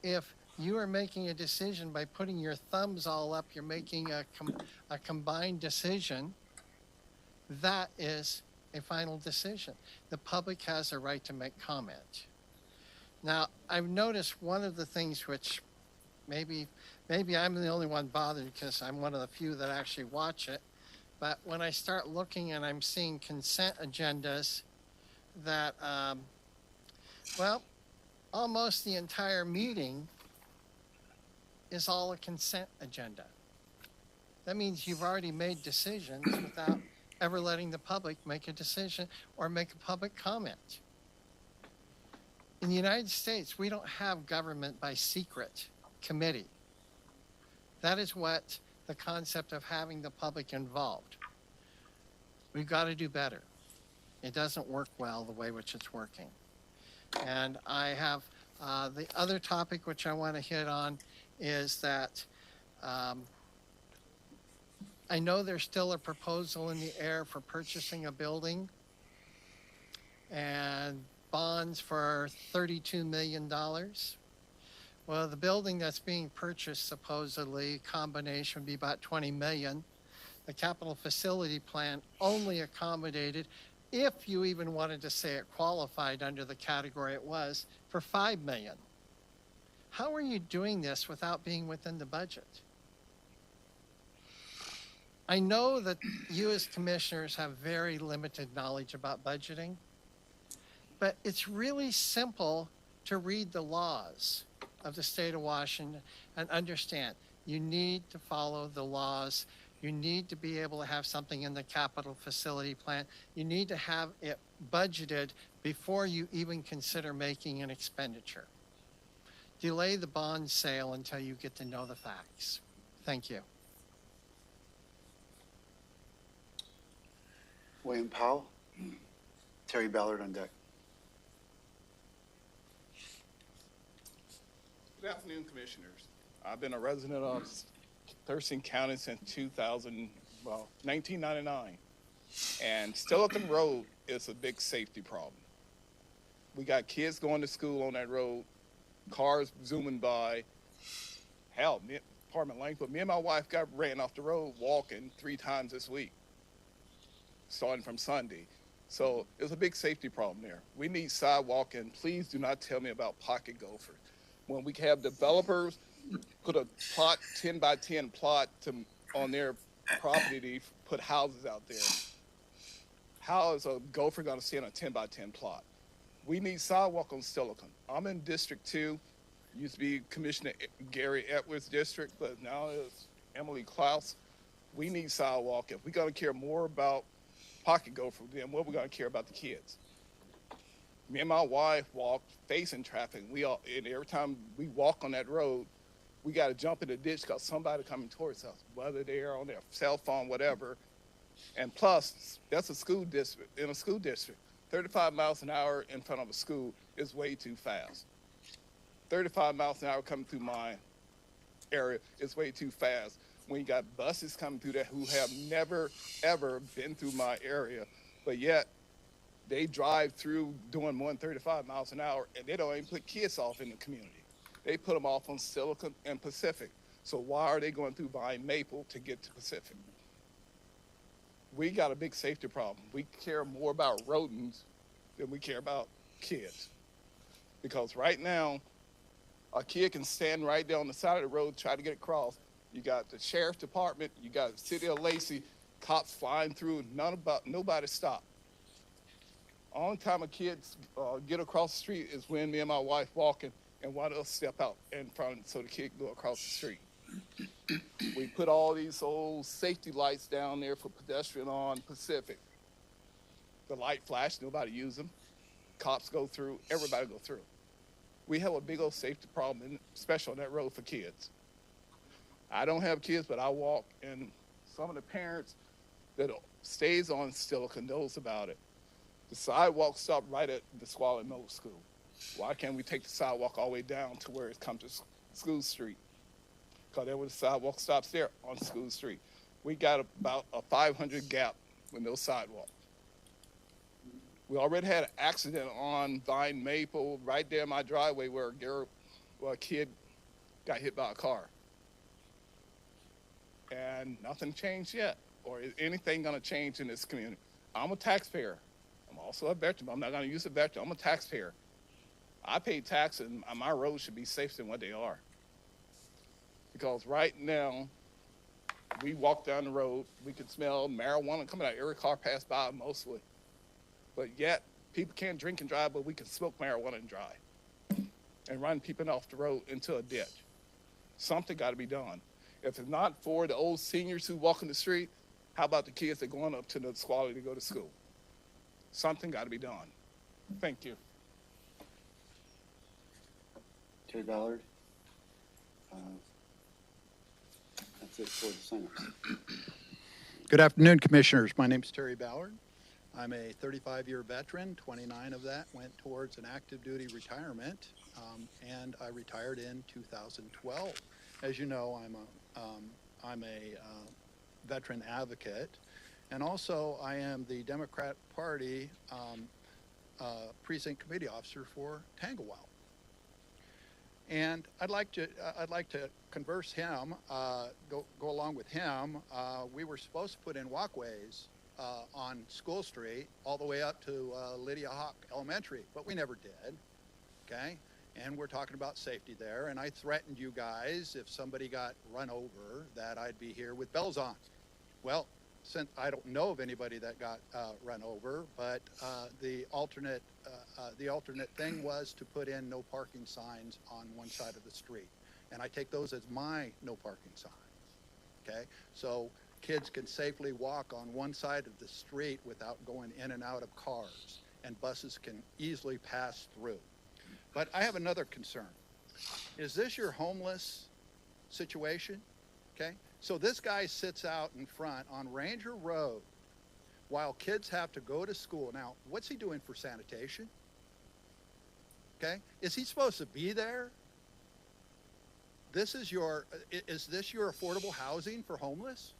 if you are making a decision by putting your thumbs all up, you're making a combined decision, that is a final decision. The public has a right to make comment. Now, I've noticed one of the things which maybe I'm the only one bothered because I'm one of the few that actually watch it, but when I start looking and I'm seeing consent agendas that, well, almost the entire meeting is all a consent agenda. That means you've already made decisions without ever letting the public make a decision or make a public comment. In the United States, we don't have government by secret committee. That is what the concept of having the public involved. We've got to do better. It doesn't work well the way which it's working. And I have the other topic which I want to hit on is that I know there's still a proposal in the air for purchasing a building and bonds for $32 million. Well, the building that's being purchased, supposedly, combination would be about 20 million. The capital facility plan only accommodated, if you even wanted to say it qualified under the category it was, for 5 million. How are you doing this without being within the budget? I know that you as commissioners have very limited knowledge about budgeting, but it's really simple to read the laws of the state of Washington and understand you need to follow the laws. You need to be able to have something in the capital facility plan. You need to have it budgeted before you even consider making an expenditure. Delay the bond sale until you get to know the facts. Thank you. William Powell, Terry Ballard on deck. Good afternoon, Commissioners. I've been a resident of Thurston County since 1999. And Stillington Road is a big safety problem. We got kids going to school on that road, cars zooming by. Hell, pardon my language, but me and my wife got ran off the road walking 3 times this week, starting from Sunday. So it's a big safety problem there. We need sidewalk, and please do not tell me about pocket gophers. When we have developers put a plot, 10 by 10 plot on their property to put houses out there, how is a gopher going to sit on a 10 by 10 plot? We need sidewalk on Stillington. I'm in District 2. Used to be Commissioner Gary Edwards' district, but now it's Emily Klaus. We need sidewalk. If we're going to care more about pocket gopher, then what are we going to care about the kids? Me and my wife walk facing traffic. And every time we walk on that road, we got to jump in the ditch because somebody coming towards us, whether they're on their cell phone, whatever. And plus, that's a school district. In a school district, 35 miles an hour in front of a school is way too fast. 35 miles an hour coming through my area is way too fast. When you got buses coming through there who have never, ever been through my area, but yet they drive through doing more than 35 miles an hour, and they don't even put kids off in the community. They put them off on Silicon and Pacific. So why are they going through by Maple to get to Pacific? We got a big safety problem. We care more about rodents than we care about kids. Because right now, a kid can stand right there on the side of the road, try to get across. You got the sheriff's department, you got the city of Lacey, cops flying through, nobody stopped. Only time a kid get across the street is when me and my wife walking and one of us step out in front so the kid can go across the street. We put all these old safety lights down there for pedestrian on Pacific. The light flash, nobody use them. Cops go through, everybody go through. We have a big old safety problem, especially on that road for kids. I don't have kids, but I walk, and some of the parents that stays on Stillington knows about it. The sidewalk stopped right at the Squally Middle School. Why can't we take the sidewalk all the way down to where it comes to School Street? Because there was the sidewalk stops there on School Street. We got about a 500 gap with no sidewalk. We already had an accident on Vine Maple right there in my driveway where a kid got hit by a car. And nothing changed yet. Or is anything going to change in this community? I'm a taxpayer. I'm also a veteran, but I'm not going to use a veteran. I'm a taxpayer. I pay taxes, and my roads should be safer than what they are. Because right now, we walk down the road, we can smell marijuana coming out. Every car passed by mostly. But yet, people can't drink and drive, but we can smoke marijuana and drive. And run people off the road into a ditch. Something got to be done. If it's not for the old seniors who walk in the street, How about the kids that are going up to the Nisqually to go to school? Something got to be done. Thank you. Terry Ballard. That's it for the sign-ups. Good afternoon, Commissioners. My name is Terry Ballard. I'm a 35-year veteran. 29 of that went towards an active duty retirement, and I retired in 2012. As you know, I'm a veteran advocate, and also I am the Democrat Party precinct committee officer for Tanglewood. And I'd like to converse him, go along with him. We were supposed to put in walkways on School Street all the way up to Lydia Hawk Elementary, but we never did. Okay, and we're talking about safety there. And I threatened you guys if somebody got run over that I'd be here with bells on. Well, since I don't know of anybody that got run over, but the alternate thing was to put in no parking signs on one side of the street, and I take those as my no parking signs. Okay, so kids can safely walk on one side of the street without going in and out of cars, and buses can easily pass through. But I have another concern. Is this your homeless situation? Okay, so this guy sits out in front on Ranger Road while kids have to go to school. Now, what's he doing for sanitation? Okay, is he supposed to be there? Is this your affordable housing for homeless?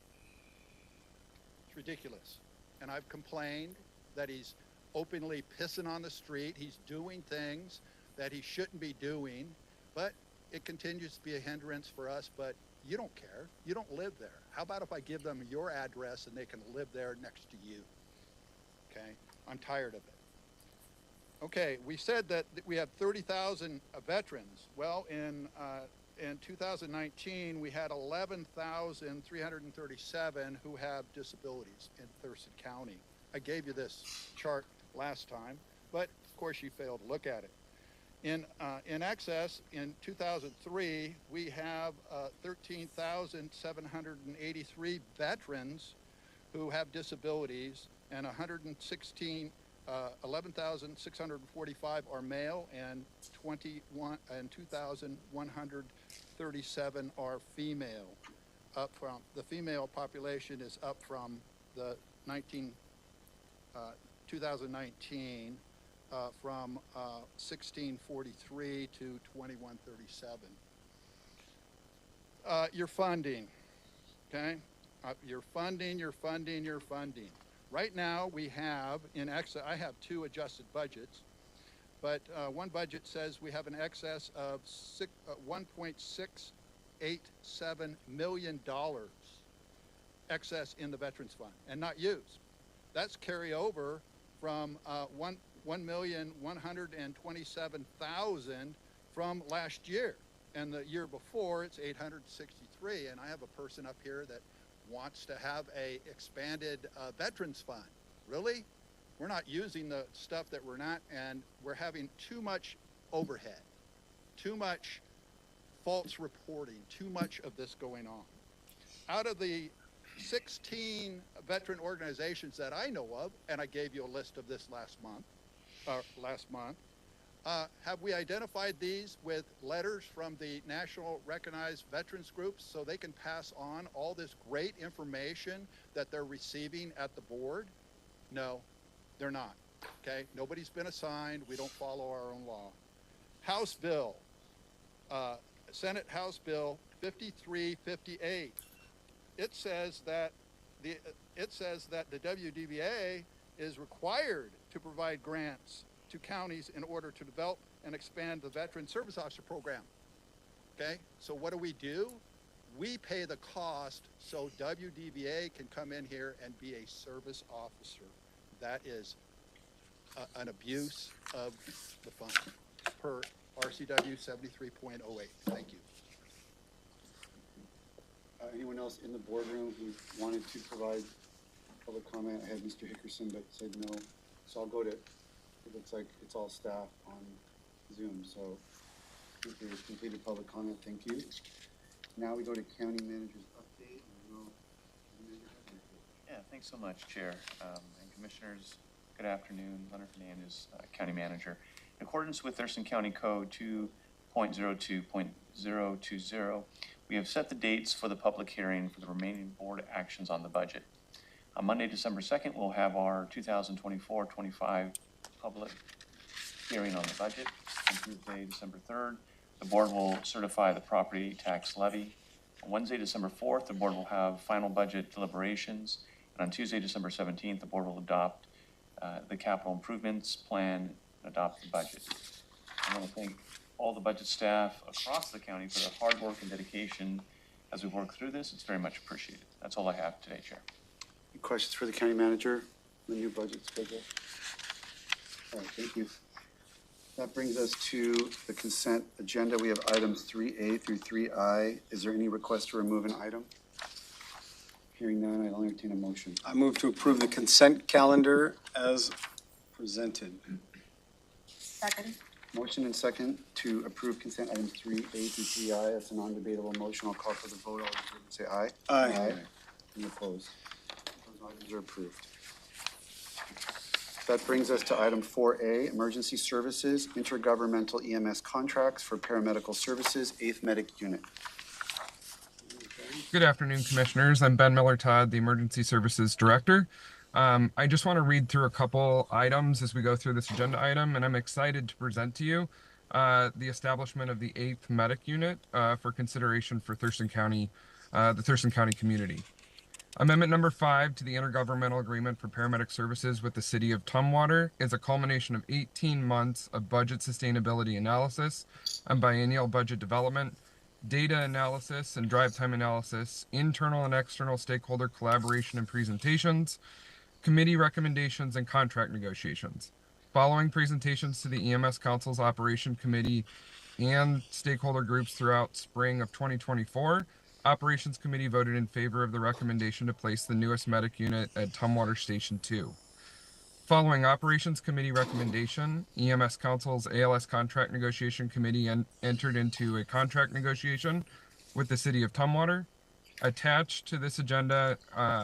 It's ridiculous. And I've complained that he's openly pissing on the street. He's doing things that he shouldn't be doing, but it continues to be a hindrance for us. But you don't care. You don't live there. How about if I give them your address and they can live there next to you? Okay, I'm tired of it. Okay, we said that we have 30,000 veterans. Well, in 2019, we had 11,337 who have disabilities in Thurston County. I gave you this chart last time, but of course you failed to look at it. In excess, in 2003, we have 13,783 veterans who have disabilities, and 11,645 are male, and 2,137 are female. Up from the female population is up from the 2019. From 1643 to 2137. Your funding, okay? Your funding. Right now we have in excess, I have two adjusted budgets, but one budget says we have an excess of $1.687 million excess in the Veterans Fund and not used. That's carryover from 1,127,000 from last year, and the year before it's 863. And I have a person up here that wants to have a expanded Veterans Fund. Really? We're not using the stuff that we're not, and we're having too much overhead, too much false reporting, too much of this going on. Out of the 16 veteran organizations that I know of, and I gave you a list of this last month, have we identified these with letters from the national recognized veterans groups so they can pass on all this great information that they're receiving at the board? No, they're not. Okay, nobody's been assigned. We don't follow our own law. House bill, Senate House Bill 5358. It says that the WDVA is required to provide grants to counties in order to develop and expand the Veteran Service Officer Program. Okay, so what do? We pay the cost so WDVA can come in here and be a service officer. That is an abuse of the fund per RCW 73.08. Thank you. Anyone else in the boardroom who wanted to provide public comment? I had Mr. Hickerson, but said no. So I'll go to, it looks like it's all staff on Zoom. So I think we've completed public comment. Thank you. Now we go to county manager's update. Yeah, thanks so much, Chair and Commissioners. Good afternoon. Leonard Fernandez, County Manager. In accordance with Thurston County Code 2.02.020, we have set the dates for the public hearing for the remaining board actions on the budget. On Monday, December 2nd, we'll have our 2024-25 public hearing on the budget. On Tuesday, December 3rd, the board will certify the property tax levy. On Wednesday, December 4th, the board will have final budget deliberations. And on Tuesday, December 17th, the board will adopt the capital improvements plan and adopt the budget. I want to thank all the budget staff across the county for their hard work and dedication as we work through this. It's very much appreciated. That's all I have today, Chair. Any questions for the county manager, the new budget schedule? All right, thank you. That brings us to the consent agenda. We have items 3A through 3I. Is there any request to remove an item? Hearing none, I'll entertain a motion. I move to approve the consent calendar as presented. Second. Motion and second to approve consent items 3A through 3I. That's a non-debatable motion. I'll call for the vote. All those in favor say aye. Aye. Any opposed? Those items are approved. That brings us to item 4A, Emergency Services, Intergovernmental EMS Contracts for Paramedical Services, 8th Medic Unit. Good afternoon, Commissioners. I'm Ben Miller-Todd, the Emergency Services Director. I just want to read through a couple items as we go through this agenda item, and I'm excited to present to you the establishment of the 8th Medic Unit for consideration for Thurston County, the Thurston County community. Amendment number 5 to the Intergovernmental Agreement for Paramedic Services with the City of Tumwater is a culmination of 18 months of budget sustainability analysis and biennial budget development, data analysis and drive time analysis, internal and external stakeholder collaboration and presentations, committee recommendations, and contract negotiations. Following presentations to the EMS Council's Operation Committee and stakeholder groups throughout spring of 2024, Operations Committee voted in favor of the recommendation to place the newest medic unit at Tumwater Station 2. Following Operations Committee recommendation, EMS Council's ALS Contract Negotiation Committee entered into a contract negotiation with the City of Tumwater. Attached to this agenda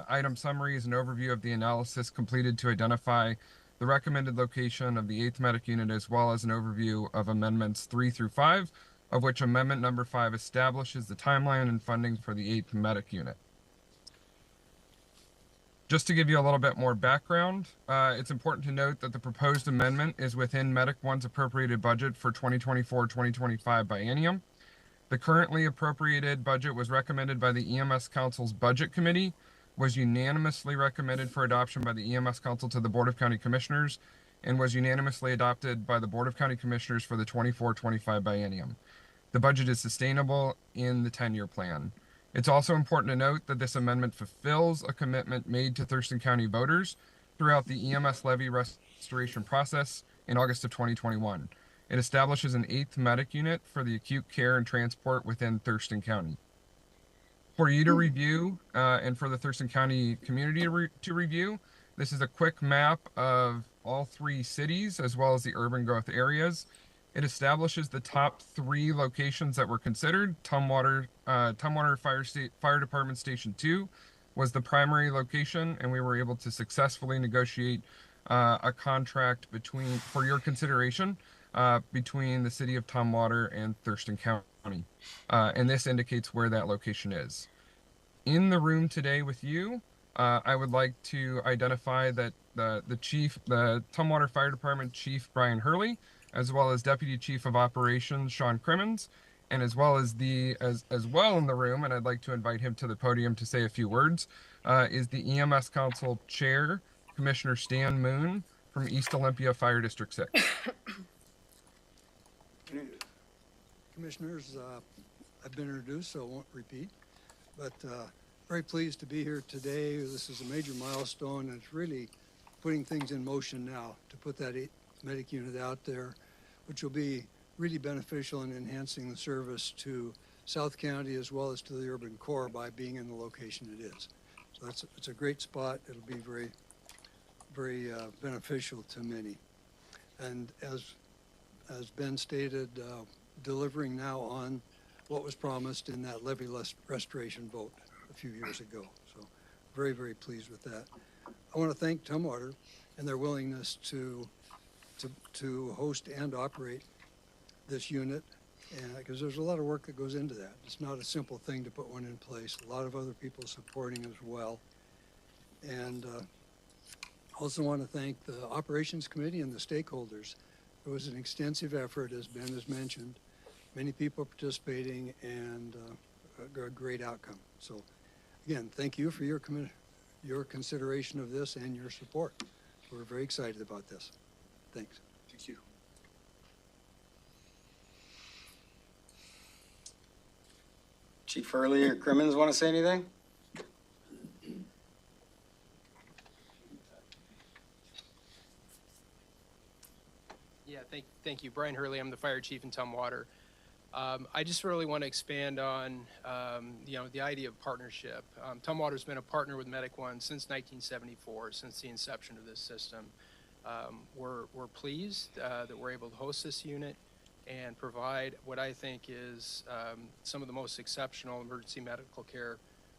item summary is an overview of the analysis completed to identify the recommended location of the 8th Medic Unit, as well as an overview of amendments 3 through 5, of which amendment number 5 establishes the timeline and funding for the 8th Medic Unit. Just to give you a little bit more background, it's important to note that the proposed amendment is within Medic 1's appropriated budget for 2024-2025 biennium. The currently appropriated budget was recommended by the EMS Council's Budget Committee, was unanimously recommended for adoption by the EMS Council to the Board of County Commissioners, and was unanimously adopted by the Board of County Commissioners for the 24-25 biennium. The budget is sustainable in the 10-year plan. It's also important to note that this amendment fulfills a commitment made to Thurston County voters throughout the EMS levy restoration process in August of 2021. It establishes an 8th medic unit for the acute care and transport within Thurston County. For you to review and for the Thurston County community to review, this is a quick map of all 3 cities as well as the urban growth areas. It establishes the top 3 locations that were considered. Tumwater Fire Department Station 2 was the primary location, and we were able to successfully negotiate a contract for your consideration between the City of Tumwater and Thurston County. And this indicates where that location is. In the room today with you, I would like to identify that the Tumwater Fire Department Chief Brian Hurley, as well as Deputy Chief of Operations Sean Crimmins, and as well in the room, and I'd like to invite him to the podium to say a few words, is the EMS Council Chair, Commissioner Stan Moon from East Olympia Fire District 6. Commissioners, I've been introduced, so I won't repeat, but very pleased to be here today. This is a major milestone, and it's really putting things in motion now to put that 8th medic unit out there, which will be really beneficial in enhancing the service to South County as well as to the urban core by being in the location it is. So it's a great spot. It'll be very, very beneficial to many. And as Ben stated, delivering now on what was promised in that levy restoration vote a few years ago. So very, very pleased with that. I want to thank Tumwater and their willingness to host and operate this unit, and because there's a lot of work that goes into that. It's not a simple thing to put one in place. A lot of other people supporting as well. And also want to thank the Operations Committee and the stakeholders. It was an extensive effort, as Ben has mentioned. Many people participating and a great outcome. So again, thank you for your consideration of this and your support. We're very excited about this. Thanks. Thank you. Chief Hurley or Crimmins want to say anything? Yeah, thank you. Brian Hurley, I'm the fire chief in Tumwater. I just really want to expand on, the idea of partnership. Tumwater's been a partner with Medic One since 1974, since the inception of this system. We're pleased that we're able to host this unit and provide what I think is some of the most exceptional emergency medical care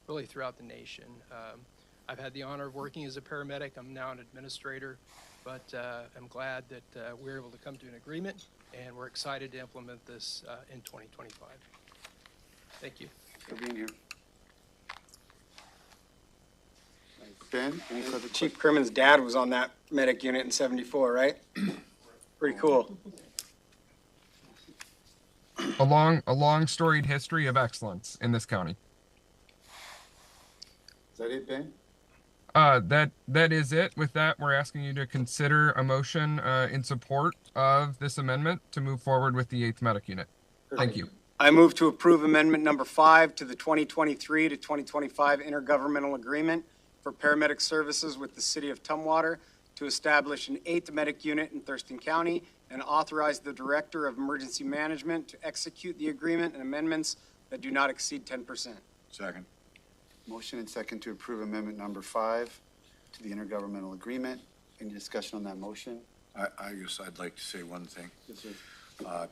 really throughout the nation. I've had the honor of working as a paramedic. I'm now an administrator, but I'm glad that we're able to come to an agreement, and we're excited to implement this in 2025. Thank you. For being here. Ben, any further Chief Crimmins' dad was on that medic unit in '74, right? Pretty cool. A long storied history of excellence in this county. Is that it, Ben? That is it. With that, we're asking you to consider a motion in support of this amendment to move forward with the 8th medic unit. Thank you. I move to approve amendment number 5 to the 2023 to 2025 intergovernmental agreement for paramedic services with the city of Tumwater to establish an 8th medic unit in Thurston County and authorize the director of emergency management to execute the agreement and amendments that do not exceed 10%. Second. Motion and second to approve amendment number 5 to the intergovernmental agreement. Any discussion on that motion? I guess I'd like to say one thing. Yes, sir.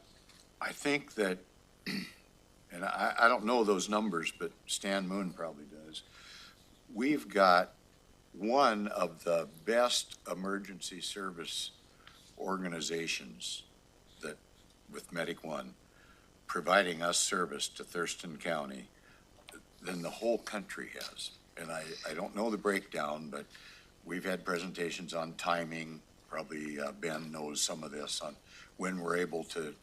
I think that, and I don't know those numbers, but Stan Moon probably does. We've got one of the best emergency service organizations that, with Medic One, providing us service to Thurston County than the whole country has. And I don't know the breakdown, but we've had presentations on timing. Probably Ben knows some of this on when we're able to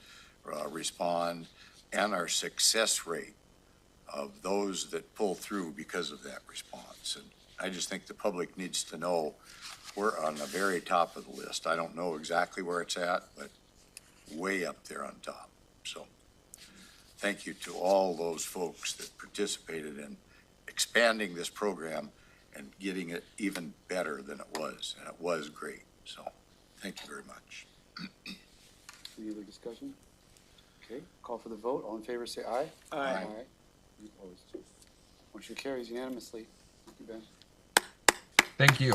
respond, and our success rate of those that pull through because of that response. And I just think the public needs to know we're on the very top of the list. I don't know exactly where it's at, but way up there on top. So thank you to all those folks that participated in expanding this program and getting it even better than it was. And it was great. So thank you very much. Any other discussion? Okay, call for the vote. All in favor, say aye. Aye. Any opposed? Motion carries unanimously. Thank you, Ben. Thank you.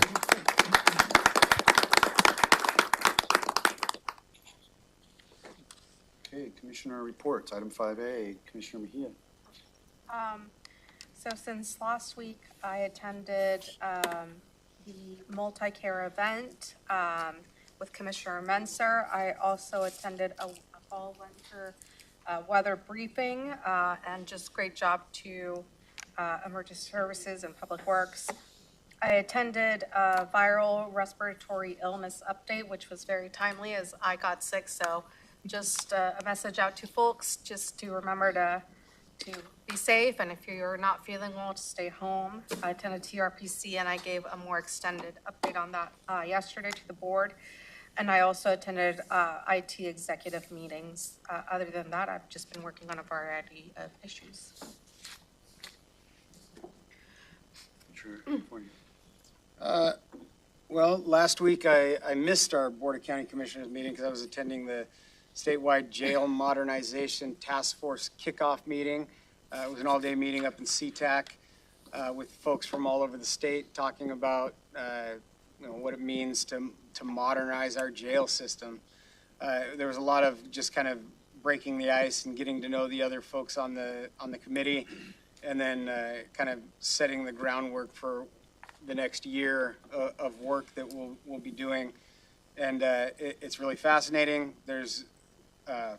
Okay, Commissioner reports. Item 5A, Commissioner Mejia. So since last week, I attended the multi-care event with Commissioner Menser. I also attended a fall winter weather briefing, and just great job to Emergency Services and Public Works. I attended a viral respiratory illness update, which was very timely as I got sick. So just a message out to folks just to remember to be safe, and if you're not feeling well, to stay home. I attended TRPC, and I gave a more extended update on that yesterday to the board. And I also attended IT executive meetings. Other than that, I've just been working on a variety of issues. Well, last week I missed our Board of County Commissioners meeting because I was attending the statewide jail modernization task force kickoff meeting. It was an all-day meeting up in SeaTac with folks from all over the state talking about what it means to modernize our jail system. There was a lot of just kind of breaking the ice and getting to know the other folks on the committee, and then kind of setting the groundwork for the next year of work that we'll be doing. And it's really fascinating. There's it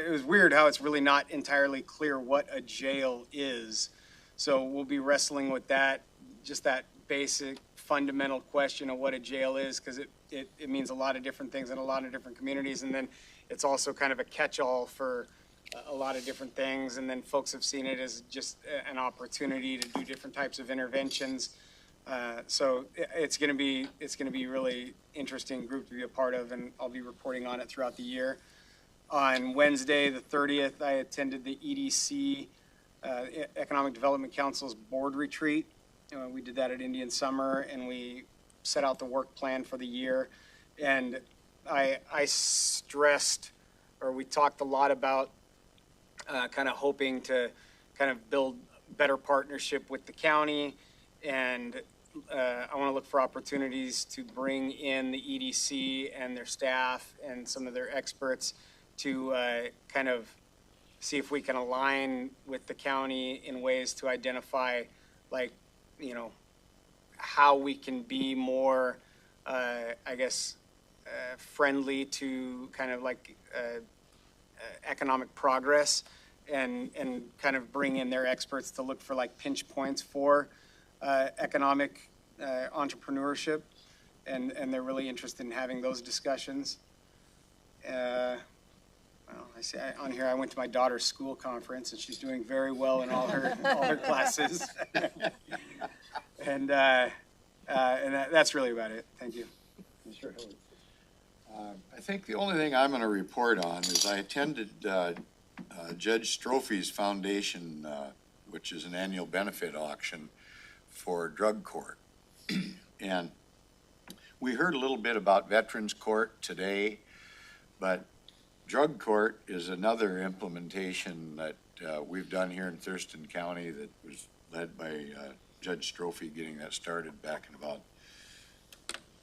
was weird how it's really not entirely clear what a jail is. So we'll be wrestling with that, just that basic fundamental question of what a jail is, because it means a lot of different things in a lot of different communities. And then it's also kind of a catch-all for a lot of different things. And then folks have seen it as just an opportunity to do different types of interventions. So it's going to be really interesting group to be a part of, and I'll be reporting on it throughout the year. On Wednesday, the 30th, I attended the EDC, Economic Development Council's board retreat. We did that at Indian Summer, and we set out the work plan for the year. And I stressed, or we talked a lot about kind of hoping to kind of build better partnership with the county. And I want to look for opportunities to bring in the EDC and their staff and some of their experts to kind of see if we can align with the county in ways to identify, like, how we can be more, I guess, friendly to kind of like economic progress, and kind of bring in their experts to look for like pinch points for economic entrepreneurship, and they're really interested in having those discussions. Well, I see on here I went to my daughter's school conference, and she's doing very well in all her classes. And that's really about it. Thank you. Sure. I think the only thing I'm going to report on is I attended Judge Strophy's foundation, which is an annual benefit auction for drug court. And we heard a little bit about Veterans Court today, but drug court is another implementation that we've done here in Thurston County that was led by Judge Strophy, getting that started back in about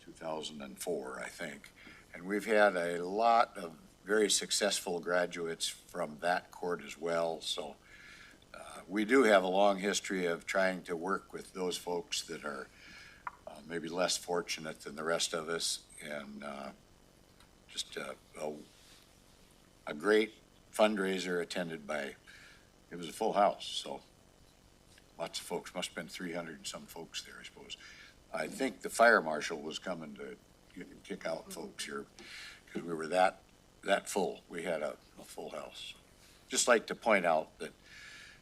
2004, I think. And we've had a lot of very successful graduates from that court as well. So we do have a long history of trying to work with those folks that are maybe less fortunate than the rest of us, and just a great fundraiser attended by, it was a full house, so lots of folks, must have been 300 and some folks there, I suppose. I think the fire marshal was coming to kick out folks here because we were that full. We had a full house. Just like to point out that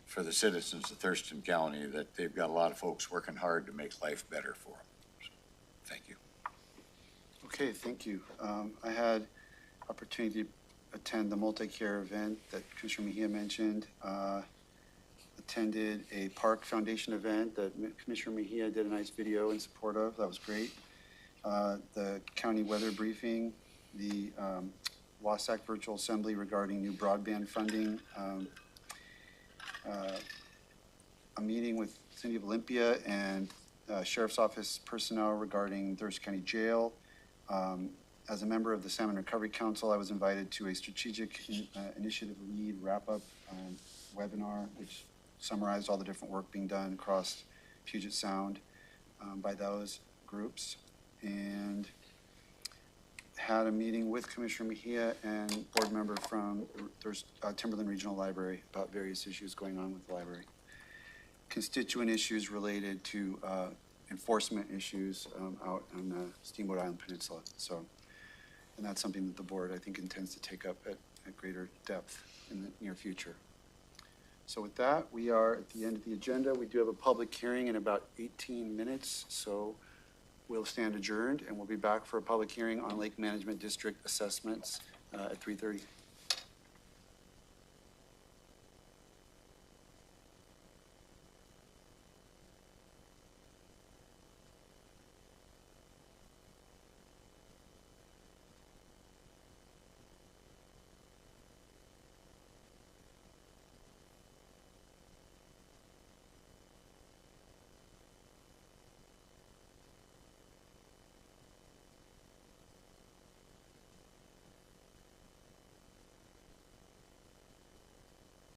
for the citizens of Thurston County, that they've got a lot of folks working hard to make life better for them. So, thank you. Okay, thank you. I had opportunity to attend the multi-care event that Commissioner Mejia mentioned. Attended a Park Foundation event that Commissioner Mejia did a nice video in support of. That was great. The county weather briefing, the WASAC virtual assembly regarding new broadband funding, a meeting with City of Olympia and Sheriff's Office personnel regarding Thurston County Jail. As a member of the Salmon Recovery Council, I was invited to a strategic initiative lead wrap-up webinar, which summarized all the different work being done across Puget Sound by those groups, and had a meeting with Commissioner Mejia and board member from Timberland Regional Library about various issues going on with the library. Constituent issues related to enforcement issues out on the Steamboat Island Peninsula. So, and that's something that the board, I think, intends to take up at greater depth in the near future. So with that, we are at the end of the agenda. We do have a public hearing in about 18 minutes, so we'll stand adjourned, and we'll be back for a public hearing on Lake Management District assessments at 3:30.